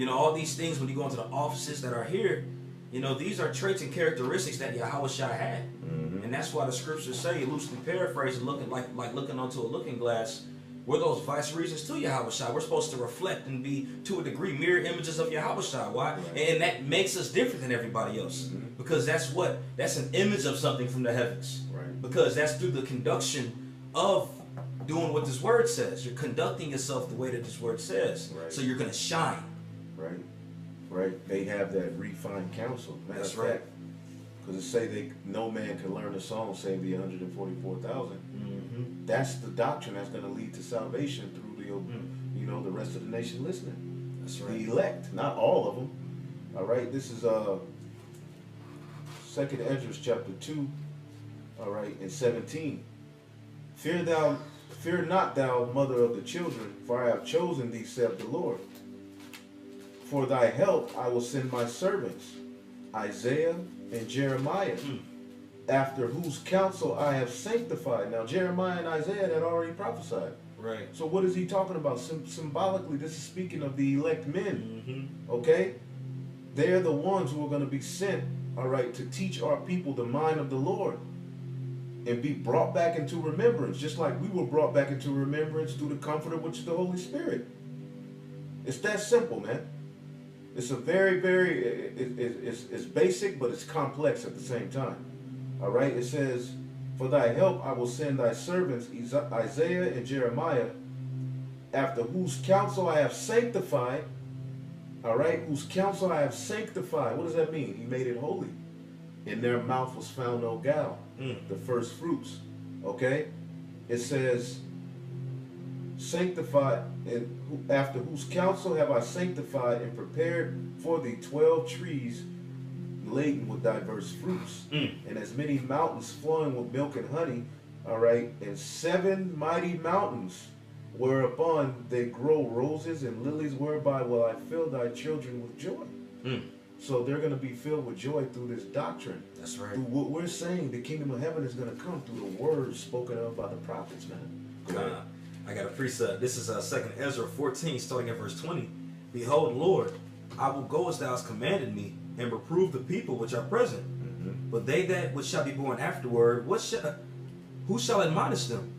[SPEAKER 2] All these things when you go into the offices that are here, these are traits and characteristics that Yahushua had.
[SPEAKER 1] Mm-hmm.
[SPEAKER 2] And that's why the scriptures say, loosely paraphrasing, looking like looking onto a looking glass, we're those vice reasons to Yahushua. We're supposed to reflect and be, to a degree, mirror images of Yahushua. Why?
[SPEAKER 1] Right.
[SPEAKER 2] And that makes us different than everybody else.
[SPEAKER 1] Mm-hmm.
[SPEAKER 2] Because that's an image of something from the heavens.
[SPEAKER 1] Right.
[SPEAKER 2] Because that's through the conduction of doing what this word says. You're conducting yourself the way that this word says.
[SPEAKER 1] Right.
[SPEAKER 2] So you're going to shine.
[SPEAKER 1] Right. Right. They have that refined counsel.
[SPEAKER 2] That's right.
[SPEAKER 1] Because it say no man can learn a song save the 144,000.
[SPEAKER 2] Mm-hmm.
[SPEAKER 1] That's the doctrine that's going to lead to salvation through the rest of the nation listening.
[SPEAKER 2] That's right.
[SPEAKER 1] The elect, not all of them. All right. This is 2nd Ezra chapter 2. All right, and 17. Fear not thou, mother of the children, for I have chosen thee, saith the Lord. For thy help I will send my servants, Isaiah and Jeremiah, after whose counsel I have sanctified. Now Jeremiah and Isaiah had already prophesied.
[SPEAKER 2] Right.
[SPEAKER 1] So what is he talking about? Symbolically, this is speaking of the elect men.
[SPEAKER 2] Mm-hmm.
[SPEAKER 1] Okay? They're the ones who are going to be sent, all right, to teach our people the mind of the Lord and be brought back into remembrance, just like we were brought back into remembrance through the Comforter, which is the Holy Spirit. It's that simple, man. It's a very, very, it's basic, but it's complex at the same time. All right? It says, for thy help I will send thy servants Isaiah and Jeremiah, after whose counsel I have sanctified. All right? Whose counsel I have sanctified. What does that mean? He made it holy. In their mouth was found no guile. The first fruits. Okay? It says, sanctified, and after whose counsel have I sanctified and prepared for thee 12 trees laden with diverse fruits, and as many mountains flowing with milk and honey, all right, and 7 mighty mountains whereupon they grow roses and lilies, whereby will I fill thy children with joy. So they're going to be filled with joy through this doctrine.
[SPEAKER 2] That's right.
[SPEAKER 1] Through what we're saying, the kingdom of heaven is going to come through the words spoken of by the prophets, man.
[SPEAKER 2] I got a precept. This is 2nd Ezra 14, starting at verse 20. Behold, Lord, I will go as thou hast commanded me, and reprove the people which are present. But they that which shall be born afterward, who shall admonish them?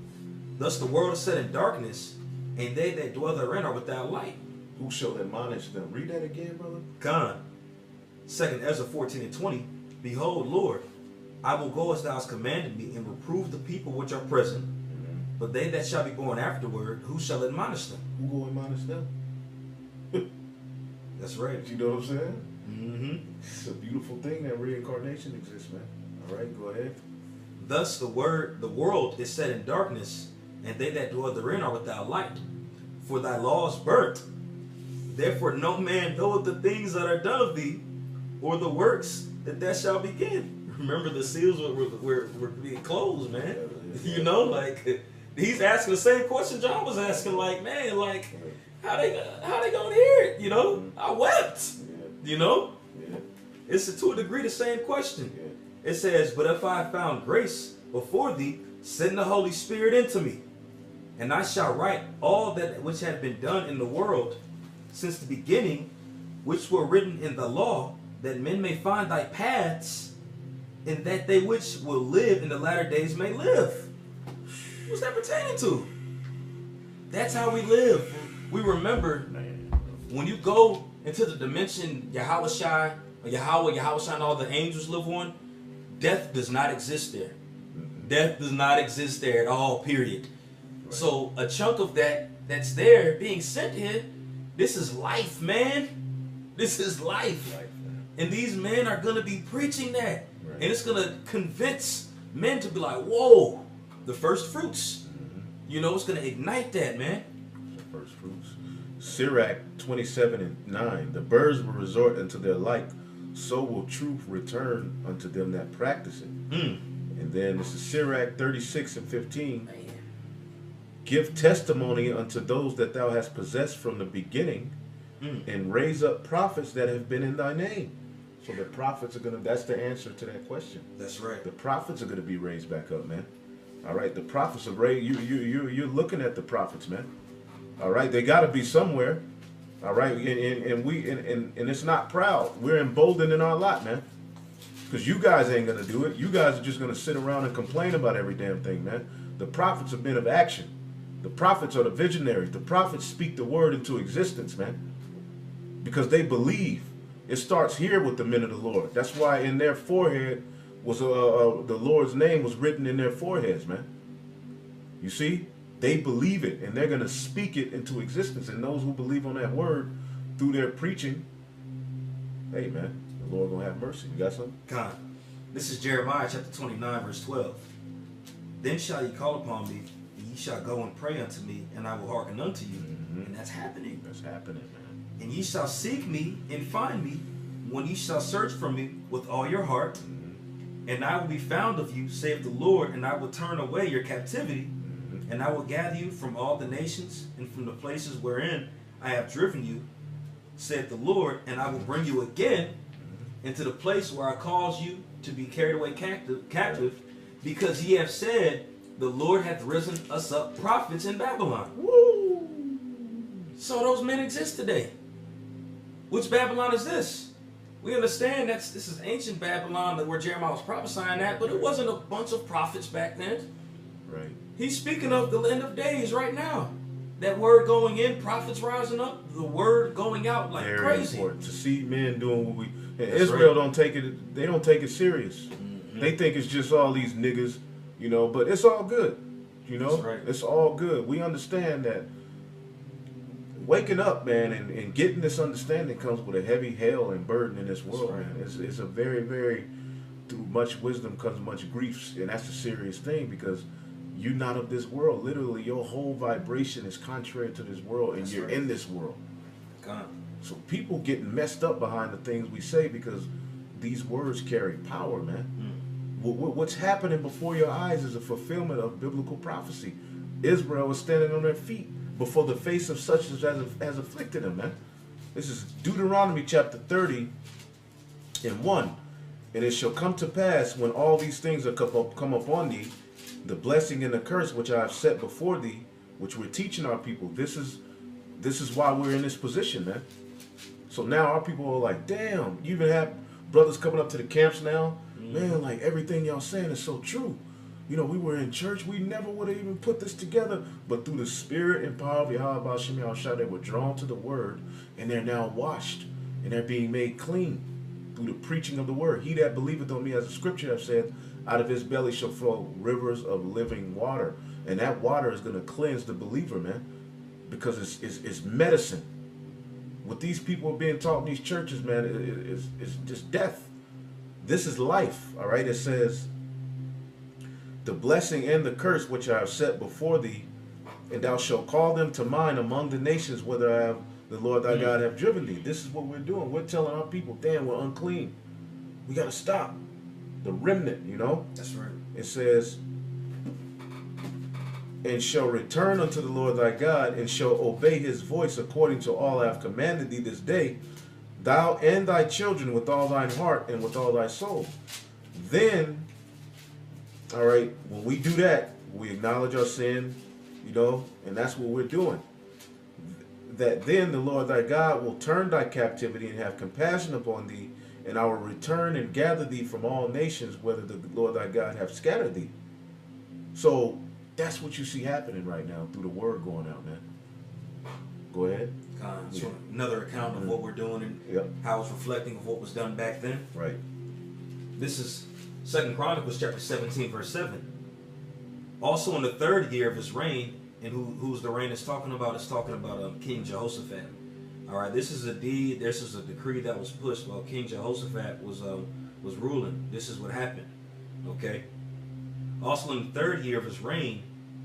[SPEAKER 2] Thus the world is set in darkness, and they that dwell therein are without light.
[SPEAKER 1] Who shall admonish them? Read that again, brother.
[SPEAKER 2] Con. 2 Ezra 14:20. Behold, Lord, I will go as thou hast commanded me, and reprove the people which are present. But they that shall be born afterward, who shall admonish them?
[SPEAKER 1] Who go admonish them?
[SPEAKER 2] That's right.
[SPEAKER 1] You know what I'm saying?
[SPEAKER 2] Mm-hmm.
[SPEAKER 1] It's a beautiful thing that reincarnation exists, man. All right, go ahead.
[SPEAKER 2] Thus the world is set in darkness, and they that dwell therein are without light. For thy law is burnt. Therefore no man knoweth the things that are done of thee, or the works that thou shalt begin. Remember, the seals were being closed, man. You know, like, he's asking the same question John was asking, like, man, like, how they gonna hear it? You know, I wept. You know, it's to a degree the same question. It says, but if I have found grace before thee, send the Holy Spirit into me, and I shall write all that which had been done in the world since the beginning, which were written in the law, that men may find thy paths, and that they which will live in the latter days may live. What's that pertaining to? That's how we live. We remember when you go into the dimension Yahushua, or Yahweh, Yahushua, and all the angels live on, death does not exist there. Death does not exist there at all, period. Right. So a chunk of that's there being sent here, this is life, man. This is life. And these men are going to be preaching that. Right. And it's going to convince men to be like, whoa, the first fruits. You know, it's going to ignite that, man.
[SPEAKER 1] The first fruits. Sirach 27:9. The birds will resort unto their like, so will truth return unto them that practice it. And then this is Sirach 36:15. Give testimony unto those that thou hast possessed from the beginning, and raise up prophets that have been in thy name. So the prophets are that's the answer to that question.
[SPEAKER 2] That's right.
[SPEAKER 1] The prophets are gonna be raised back up, man. All right, the prophets are raised. You're looking at the prophets, man. All right, they got to be somewhere. All right, and it's not proud. We're emboldened in our lot, man. Because you guys ain't gonna do it. You guys are just gonna sit around and complain about every damn thing, man. The prophets are men of action. The prophets are the visionaries. The prophets speak the word into existence, man. Because they believe. It starts here with the men of the Lord. That's why in their forehead was the Lord's name was written in their foreheads, man. You see? They believe it, and they're going to speak it into existence. And those who believe on that word through their preaching, hey, man, the Lord going to have mercy. You got something?
[SPEAKER 2] God. This is Jeremiah chapter 29, verse 12. Then shall ye call upon me, and ye shall go and pray unto me, and I will hearken unto you. And that's happening.
[SPEAKER 1] That's happening, man.
[SPEAKER 2] And ye shall seek me and find me, when ye shall search for me with all your heart. And I will be found of you, saith the Lord, and I will turn away your captivity. And I will gather you from all the nations and from the places wherein I have driven you, saith the Lord, and I will bring you again into the place where I caused you to be carried away captive, because ye have said, the Lord hath risen us up prophets in Babylon.
[SPEAKER 1] Woo!
[SPEAKER 2] So those men exist today. Which Babylon is this? We understand this is ancient Babylon where Jeremiah was prophesying at, but it wasn't a bunch of prophets back then.
[SPEAKER 1] Right.
[SPEAKER 2] He's speaking of the end of days right now. That word going in, prophets rising up, the word going out like
[SPEAKER 1] very
[SPEAKER 2] crazy.
[SPEAKER 1] Important to see men doing what we. Israel don't take it. They don't take it serious. They think it's just all these niggas, you know. But it's all good, you know.
[SPEAKER 2] That's right.
[SPEAKER 1] It's all good. We understand that. Waking up, man, and getting this understanding comes with a heavy hell and burden in this world, man. It's a very, very, through much wisdom comes much grief, and that's a serious thing because you're not of this world. Literally, your whole vibration is contrary to this world, and you're in this world.
[SPEAKER 2] God.
[SPEAKER 1] So people getting messed up behind the things we say because these words carry power, man. What's happening before your eyes is a fulfillment of biblical prophecy. Israel is standing on their feet before the face of such as has afflicted them, man. This is Deuteronomy chapter 30:1. And it shall come to pass when all these things are come upon thee, the blessing and the curse which I have set before thee, which we're teaching our people. This is why we're in this position, man. So now our people are like, damn, you even have brothers coming up to the camps now. Man, like everything y'all saying is so true. You know, we were in church, we never would have even put this together. But through the spirit and power of Yahweh Ba'ashem Yahushua, they were drawn to the word, and they're now washed, and they're being made clean through the preaching of the word. He that believeth on me, as the scripture have said, out of his belly shall flow rivers of living water. And that water is going to cleanse the believer, man, because it's medicine. What these people are being taught in these churches, man, is just death. This is life, all right? It says, the blessing and the curse which I have set before thee, and thou shalt call them to mind among the nations, whither I have the Lord thy God have driven thee. This is what we're doing. We're telling our people, damn, we're unclean. We got to stop. The remnant, you know?
[SPEAKER 2] That's right.
[SPEAKER 1] It says, and shall return unto the Lord thy God, and shall obey his voice according to all I have commanded thee this day, thou and thy children with all thine heart and with all thy soul. Then, all right, when we do that, we acknowledge our sin, you know, and that's what we're doing. That then the Lord thy God will turn thy captivity and have compassion upon thee, and I will return and gather thee from all nations, whether the Lord thy God have scattered thee. So that's what you see happening right now through the word going out, man. Go ahead.
[SPEAKER 2] So another account of what we're doing and how it's reflecting of what was done back then.
[SPEAKER 1] Right.
[SPEAKER 2] This is 2 Chronicles chapter 17, verse 7. Also in the 3rd year of his reign, and who's the reign it's talking about? It's talking about King Jehoshaphat. All right, this is a deed. This is a decree that was pushed while King Jehoshaphat was ruling. This is what happened. Okay. Also in the 3rd year of his reign,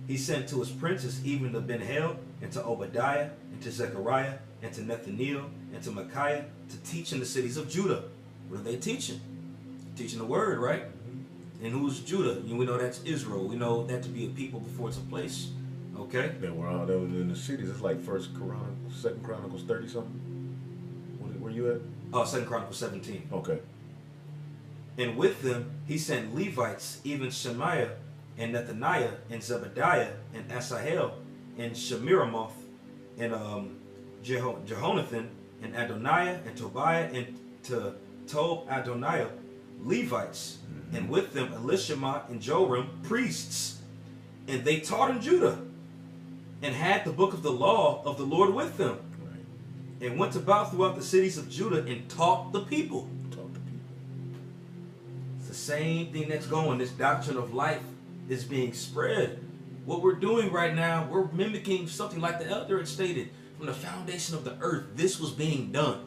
[SPEAKER 2] he sent to his princes even to Ben-Hel and to Obadiah and to Zechariah and to Nathaniel and to Micaiah to teach in the cities of Judah. What are they teaching? Teaching the word, right? And who's Judah? We know that's Israel. We know that to be a people before it's a place. Okay?
[SPEAKER 1] They were all there in the cities. It's like 1 Chronicles, 2 Chronicles 30 something. Where you at?
[SPEAKER 2] 2 Chronicles 17.
[SPEAKER 1] Okay.
[SPEAKER 2] And with them he sent Levites, even Shemaiah and Nethaniah and Zebediah and Asahel and Shemiramoth and Jehonathan and Adoniah and Tobiah and to Tob Adoniah, Levites, and with them Elishama and Joram, priests. And they taught in Judah and had the book of the law of the Lord with them. Right. And went about throughout the cities of Judah and taught the people. It's the same thing that's going. This doctrine of life is being spread. What we're doing right now, we're mimicking something like the elder had stated. From the foundation of the earth, this was being done.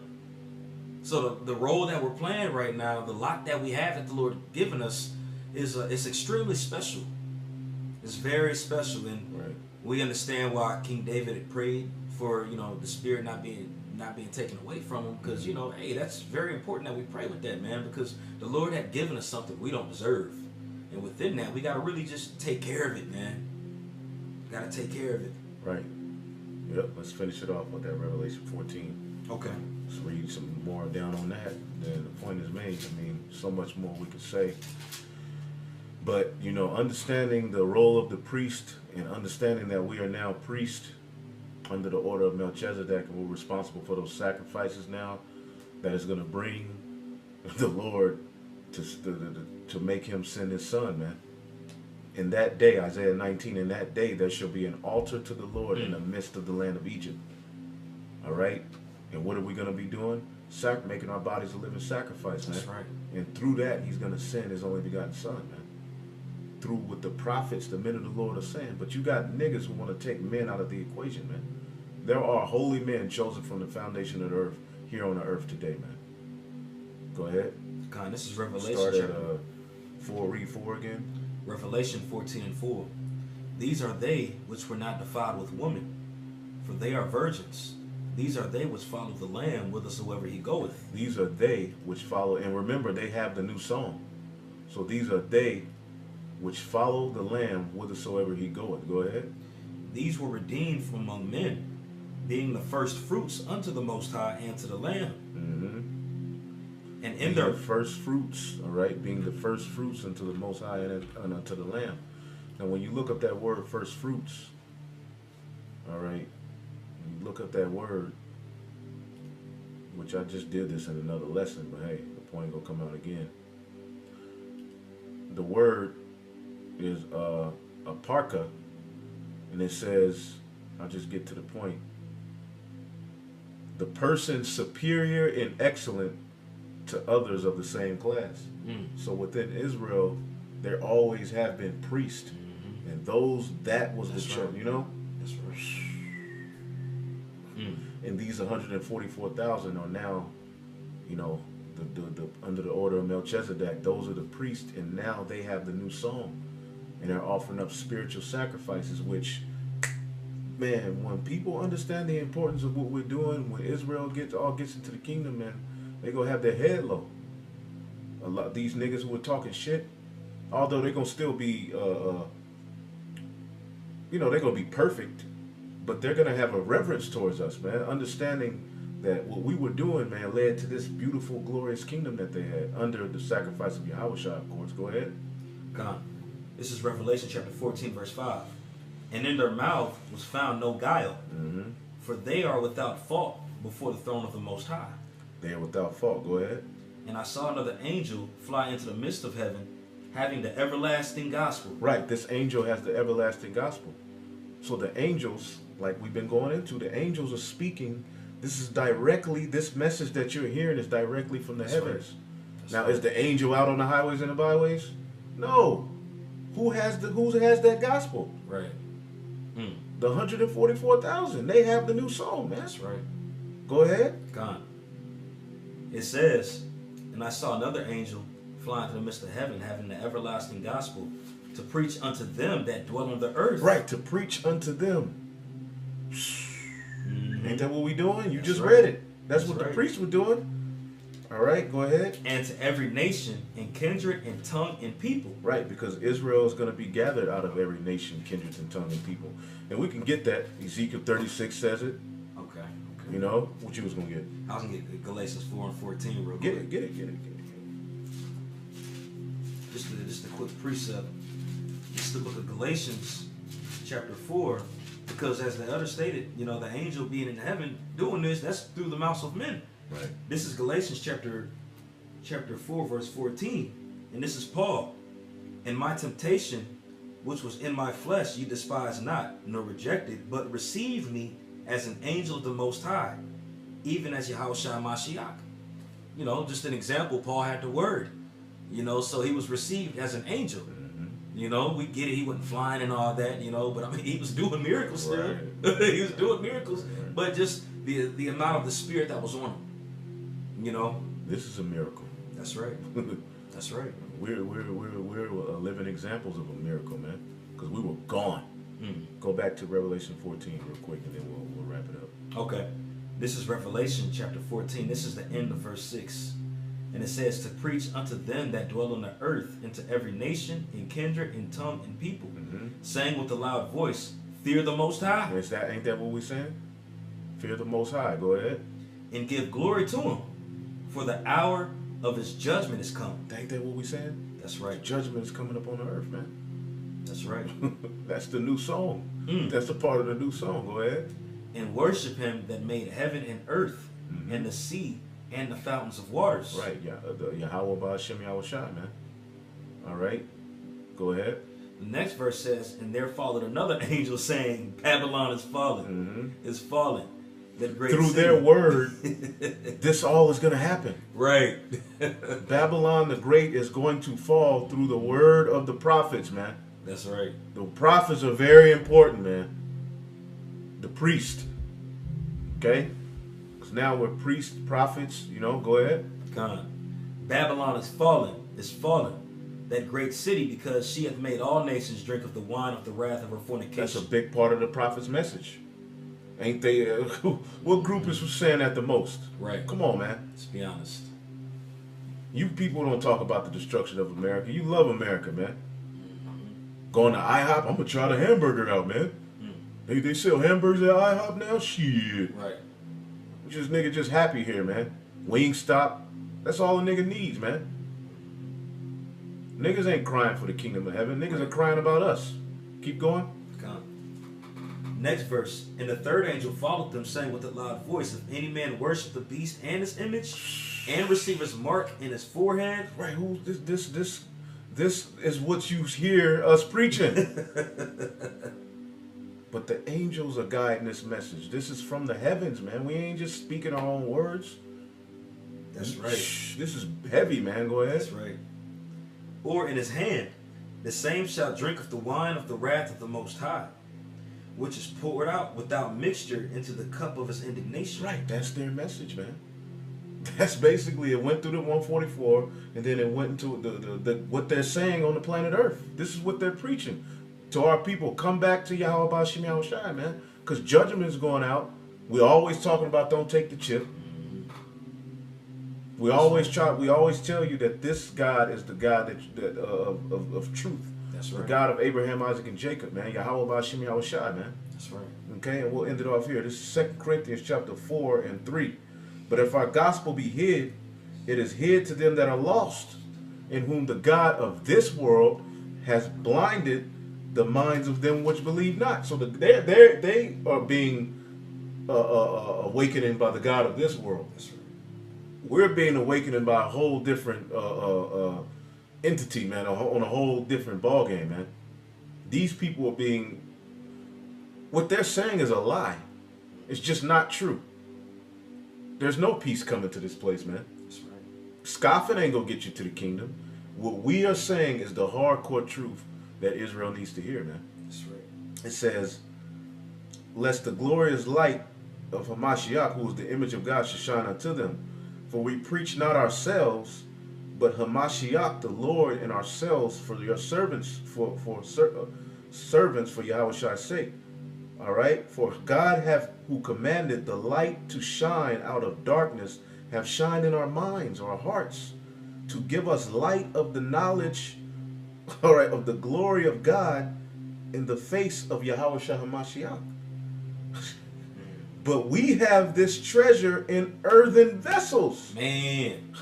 [SPEAKER 2] So the role that we're playing right now, the lot that we have that the Lord given us, is it's extremely special. It's very special, and we understand why King David had prayed for the spirit not being taken away from him, because hey, that's very important that we pray with that, man, because the Lord had given us something we don't deserve, and within that we got to really just take care of it, man. Got to take care of it.
[SPEAKER 1] Right. Yep. Let's finish it off with that Revelation 14.
[SPEAKER 2] Okay.
[SPEAKER 1] Let's read some more down on that. Then the point is made. I mean, so much more we could say. But, understanding the role of the priest and understanding that we are now priests under the order of Melchizedek, and we're responsible for those sacrifices now that is going to bring the Lord to make him send his son, man. In that day, Isaiah 19, in that day there shall be an altar to the Lord in the midst of the land of Egypt. All right? And what are we going to be doing? Making our bodies a living sacrifice, man.
[SPEAKER 2] That's right.
[SPEAKER 1] And through that, he's going to send his only begotten son, man. Through what the prophets, the men of the Lord are saying. But you got niggas who want to take men out of the equation, man. There are holy men chosen from the foundation of the earth here on the earth today, man. Go ahead.
[SPEAKER 2] God, this is Revelation.
[SPEAKER 1] Start at 4, read 4 again.
[SPEAKER 2] Revelation 14:4. These are they which were not defiled with woman, for they are virgins. These are they which follow the Lamb whithersoever he goeth.
[SPEAKER 1] These are they which follow, and remember, they have the new song. So these are they which follow the Lamb whithersoever he goeth. Go ahead.
[SPEAKER 2] These were redeemed from among men, being the first fruits unto the Most High and to the Lamb. And in their
[SPEAKER 1] first fruits, all right, being the first fruits unto the Most High and unto the Lamb. Now, when you look up that word, first fruits, all right, you look up that word, which I just did this in another lesson, but hey, the point gonna come out again. The word is a parka, and it says, I'll just get to the point. The person superior and excellent to others of the same class. So within Israel, there always have been priests, and that was the church, you know.
[SPEAKER 2] That's right.
[SPEAKER 1] And these 144,000 are now, you know, the under the order of Melchizedek. Those are the priests, and now they have the new song, and they're offering up spiritual sacrifices. Which, man, when people understand the importance of what we're doing, when Israel gets into the kingdom, man, they gonna have their head low. A lot these niggas who are talking shit, although they're gonna still be, you know, they're gonna be perfect, but they're gonna have a reverence towards us, man. Understanding that what we were doing, man, led to this beautiful, glorious kingdom that they had under the sacrifice of Yahushua, of course. Go ahead.
[SPEAKER 2] God. This is Revelation chapter 14, verse 5. And in their mouth was found no guile, for they are without fault before the throne of the Most High.
[SPEAKER 1] They are without fault. Go ahead.
[SPEAKER 2] And I saw another angel fly into the midst of heaven, having the everlasting gospel.
[SPEAKER 1] Right, this angel has the everlasting gospel. So the angels, like we've been going into, the angels are speaking. This is directly, this message that you're hearing is directly from the heavens.
[SPEAKER 2] Right.
[SPEAKER 1] Now, is the angel out on the highways and the byways? No. Who has that gospel?
[SPEAKER 2] Right.
[SPEAKER 1] The 144,000. They have the new song, man.
[SPEAKER 2] That's right.
[SPEAKER 1] Go ahead.
[SPEAKER 2] God. It says, and I saw another angel fly into the midst of heaven, having the everlasting gospel, to preach unto them that dwell on the earth.
[SPEAKER 1] Right, to preach unto them. Ain't that what we doing? You just
[SPEAKER 2] right.
[SPEAKER 1] read it. That's what
[SPEAKER 2] right.
[SPEAKER 1] the priests were doing. All right, go ahead.
[SPEAKER 2] And to every nation and kindred and tongue and people.
[SPEAKER 1] Right, because Israel is going to be gathered out of every nation, kindred, and tongue and people. And we can get that. Ezekiel 36 says it.
[SPEAKER 2] Okay.
[SPEAKER 1] You know, what you was going to get?
[SPEAKER 2] I was going to get Galatians 4 and 14 real
[SPEAKER 1] Get
[SPEAKER 2] quick.
[SPEAKER 1] it, get it, get it, get it.
[SPEAKER 2] Just a quick precept. It's the book of Galatians, chapter 4, because as the elder stated, you know, the angel being in heaven doing this, that's through the mouths of men.
[SPEAKER 1] Right.
[SPEAKER 2] This is Galatians chapter 4, verse 14. And this is Paul. And my temptation, which was in my flesh, you despise not, nor rejected, but received me as an angel of the Most High, even as Yahushua Mashiach. You know, just an example, Paul had the word. You know, so he was received as an angel. You know, we get it, he wasn't flying and all that, you know, but I mean, he was doing miracles still. Right. He was doing miracles, right. But just the amount of the spirit that was on him, you know.
[SPEAKER 1] This is a miracle.
[SPEAKER 2] That's right. That's right.
[SPEAKER 1] We're living examples of a miracle, man, because we were gone. Go back to Revelation 14 real quick, and then we'll wrap it up.
[SPEAKER 2] Okay. This is Revelation chapter 14. This is the end of verse 6. And it says, to preach unto them that dwell on the earth, and to every nation, and kindred, and tongue, and people, saying with a loud voice, fear the Most High.
[SPEAKER 1] Ain't that what we're saying? Fear the Most High. Go ahead.
[SPEAKER 2] And give glory to him, for the hour of his judgment is come.
[SPEAKER 1] Ain't that what we're saying?
[SPEAKER 2] That's right.
[SPEAKER 1] Judgment is coming up on the earth, man.
[SPEAKER 2] That's right.
[SPEAKER 1] That's the new song. That's the part of the new song. Go ahead.
[SPEAKER 2] And worship him that made heaven and earth, and the sea, and the fountains of waters.
[SPEAKER 1] Right, yeah, the Yahweh Ba'Shem Yahushua, man. All right, go ahead.
[SPEAKER 2] The next verse says, and there followed another angel saying, Babylon is fallen, is fallen. That great
[SPEAKER 1] Through
[SPEAKER 2] city.
[SPEAKER 1] their word, this all is going to happen.
[SPEAKER 2] Right.
[SPEAKER 1] Babylon the Great is going to fall through the word of the prophets, man.
[SPEAKER 2] That's right.
[SPEAKER 1] The prophets are very important, man. The priest, okay? Now we're priests, prophets, you know, go ahead.
[SPEAKER 2] God. Babylon is fallen, that great city, because she hath made all nations drink of the wine of the wrath of her fornication.
[SPEAKER 1] That's a big part of the prophet's message. Ain't they? What group is saying that the most?
[SPEAKER 2] Right.
[SPEAKER 1] Come on, man.
[SPEAKER 2] Let's be honest.
[SPEAKER 1] You people don't talk about the destruction of America. You love America, man. Going to IHOP, I'm going to try the hamburger out, man. They sell hamburgers at IHOP now? Shit.
[SPEAKER 2] Right.
[SPEAKER 1] Just nigga just happy here, man. Wingstop. That's all a nigga needs, man. Niggas ain't crying for the kingdom of heaven. Niggas are crying about us. Keep going.
[SPEAKER 2] Next verse. And the third angel followed them, saying with a loud voice, if any man worship the beast and his image, and receive his mark in his forehead.
[SPEAKER 1] Right, who's this This is what you hear us preaching. But the angels are guiding this message. This is from the heavens, man. We ain't just speaking our own words.
[SPEAKER 2] That's right.
[SPEAKER 1] This is heavy, man. Go ahead.
[SPEAKER 2] That's right. Or in his hand, the same shall drink of the wine of the wrath of the Most High, which is poured out without mixture into the cup of his indignation.
[SPEAKER 1] Right, that's their message, man. That's basically, it went through the 144, and then it went into the what they're saying on the planet Earth. This is what they're preaching to our people. Come back to Yahweh Bashim Yahushai, man, because judgment is going out. We're always talking about don't take the chip. We always tell you that this God is the God of truth.
[SPEAKER 2] That's right.
[SPEAKER 1] The God of Abraham, Isaac, and Jacob, man. Yahweh Bashim Yahushai, man.
[SPEAKER 2] That's right.
[SPEAKER 1] Okay, and we'll end it off here. This is 2 Corinthians chapter 4 and 3. But if our gospel be hid, it is hid to them that are lost, in whom the God of this world has blinded the minds of them which believe not. So they are being awakened by the God of this world.
[SPEAKER 2] That's right.
[SPEAKER 1] We're being awakened by a whole different entity, man, on a whole different ballgame, man. These people are being, what they're saying is a lie. It's just not true. There's no peace coming to this place, man.
[SPEAKER 2] That's right.
[SPEAKER 1] Scoffing ain't gonna get you to the kingdom. What we are saying is the hardcore truth that Israel needs to hear, man.
[SPEAKER 2] That's right.
[SPEAKER 1] It says, lest the glorious light of Hamashiach, who is the image of God, should shine unto them. For we preach not ourselves, but Hamashiach, the Lord, and ourselves for your servants, servants for Yahushai's sake. All right, for God who commanded the light to shine out of darkness, have shined in our minds, our hearts, to give us light of the knowledge, all right, of the glory of God in the face of Yahushua HaMashiach. But we have this treasure in earthen vessels.
[SPEAKER 2] Man.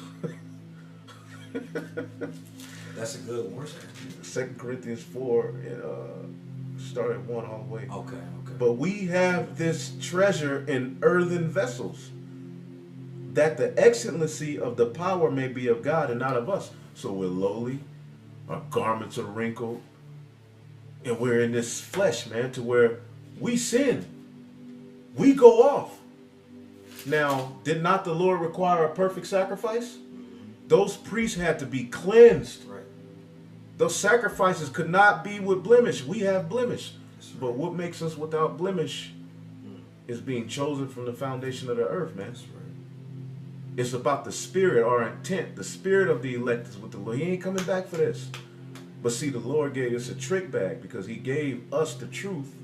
[SPEAKER 2] That's a good one.
[SPEAKER 1] 2 Corinthians 4, start at 1 all the way.
[SPEAKER 2] Okay.
[SPEAKER 1] But we have this treasure in earthen vessels, that the excellency of the power may be of God and not of us. So we're lowly, our garments are wrinkled, and we're in this flesh, man, to where we sin. We go off. Now, did not the Lord require a perfect sacrifice? Those priests had to be cleansed.
[SPEAKER 2] Right.
[SPEAKER 1] Those sacrifices could not be with blemish. We have blemish. But what makes us without blemish is being chosen from the foundation of the earth, man.
[SPEAKER 2] That's right.
[SPEAKER 1] It's about the spirit, our intent. The spirit of the elect is with the Lord. He ain't coming back for this. But see, the Lord gave us a trick bag because he gave us the truth.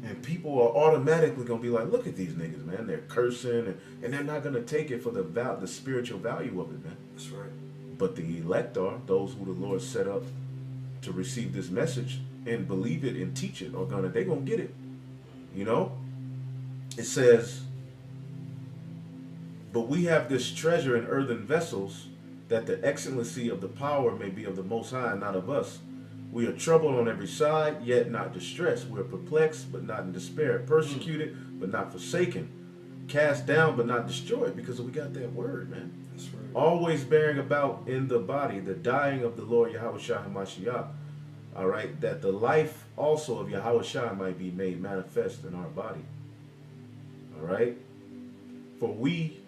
[SPEAKER 1] And people are automatically going to be like, look at these niggas, man. They're cursing, and they're not going to take it for the spiritual value of it, man.
[SPEAKER 2] That's right.
[SPEAKER 1] But the elect are, those who the Lord set up to receive this message and believe it and teach it, they're going to get it. You know? It says, but we have this treasure in earthen vessels, that the excellency of the power may be of the Most High and not of us. We are troubled on every side, yet not distressed. We are perplexed, but not in despair. Persecuted, but not forsaken. Cast down, but not destroyed, because we got that word, man.
[SPEAKER 2] That's right.
[SPEAKER 1] Always bearing about in the body the dying of the Lord Yahushua HaMashiach. All right, that the life also of Yahushua might be made manifest in our body. All right. For we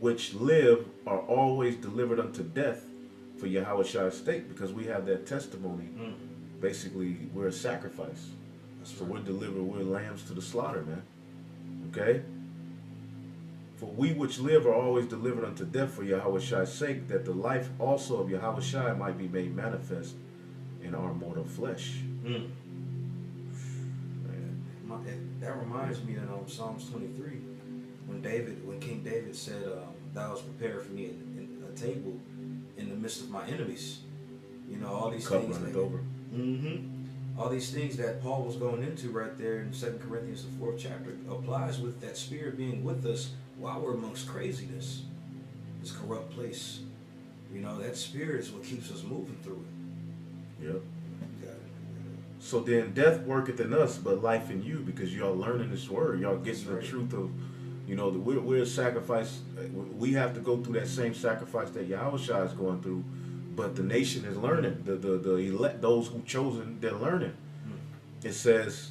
[SPEAKER 1] which live are always delivered unto death for Yahushua's sake, because we have that testimony. Basically, we're a sacrifice. So we're delivered, we're lambs to the slaughter, man. Okay? For we which live are always delivered unto death for Yahushua's sake, that the life also of Yahushua might be made manifest in our mortal flesh. Man.
[SPEAKER 2] That reminds me of Psalms 23, when King David said, "Thou hast prepared for me a table in the midst of my enemies." You know, all these
[SPEAKER 1] Cup
[SPEAKER 2] things.
[SPEAKER 1] runneth over.
[SPEAKER 2] All these things that Paul was going into right there in 2 Corinthians, the 4th chapter, applies with that spirit being with us while we're amongst craziness, this corrupt place. You know, that spirit is what keeps us moving through it.
[SPEAKER 1] Yep. So then death worketh in us, but life in you, because y'all learning this word. Y'all getting the truth of, you know, that we're a sacrifice. We have to go through that same sacrifice that Yahushua is going through, but the nation is learning. The elect, those who chosen, they're learning. It says,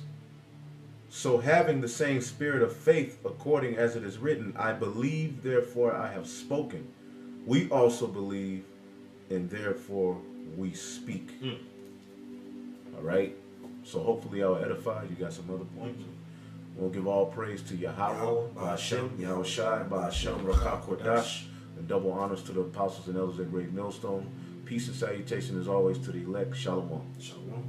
[SPEAKER 1] so having the same spirit of faith, according as it is written, I believe, therefore I have spoken. We also believe, and therefore we speak. All right. So hopefully I'll edify. You got some other points. We'll give all praise to Yahweh, Ba'ashem, Yahushai, Ba'ashem, Rakah Kodash, and double honors to the apostles and elders at Great Millstone. Peace and salutation as always to the elect. Shalom.
[SPEAKER 2] Shalom.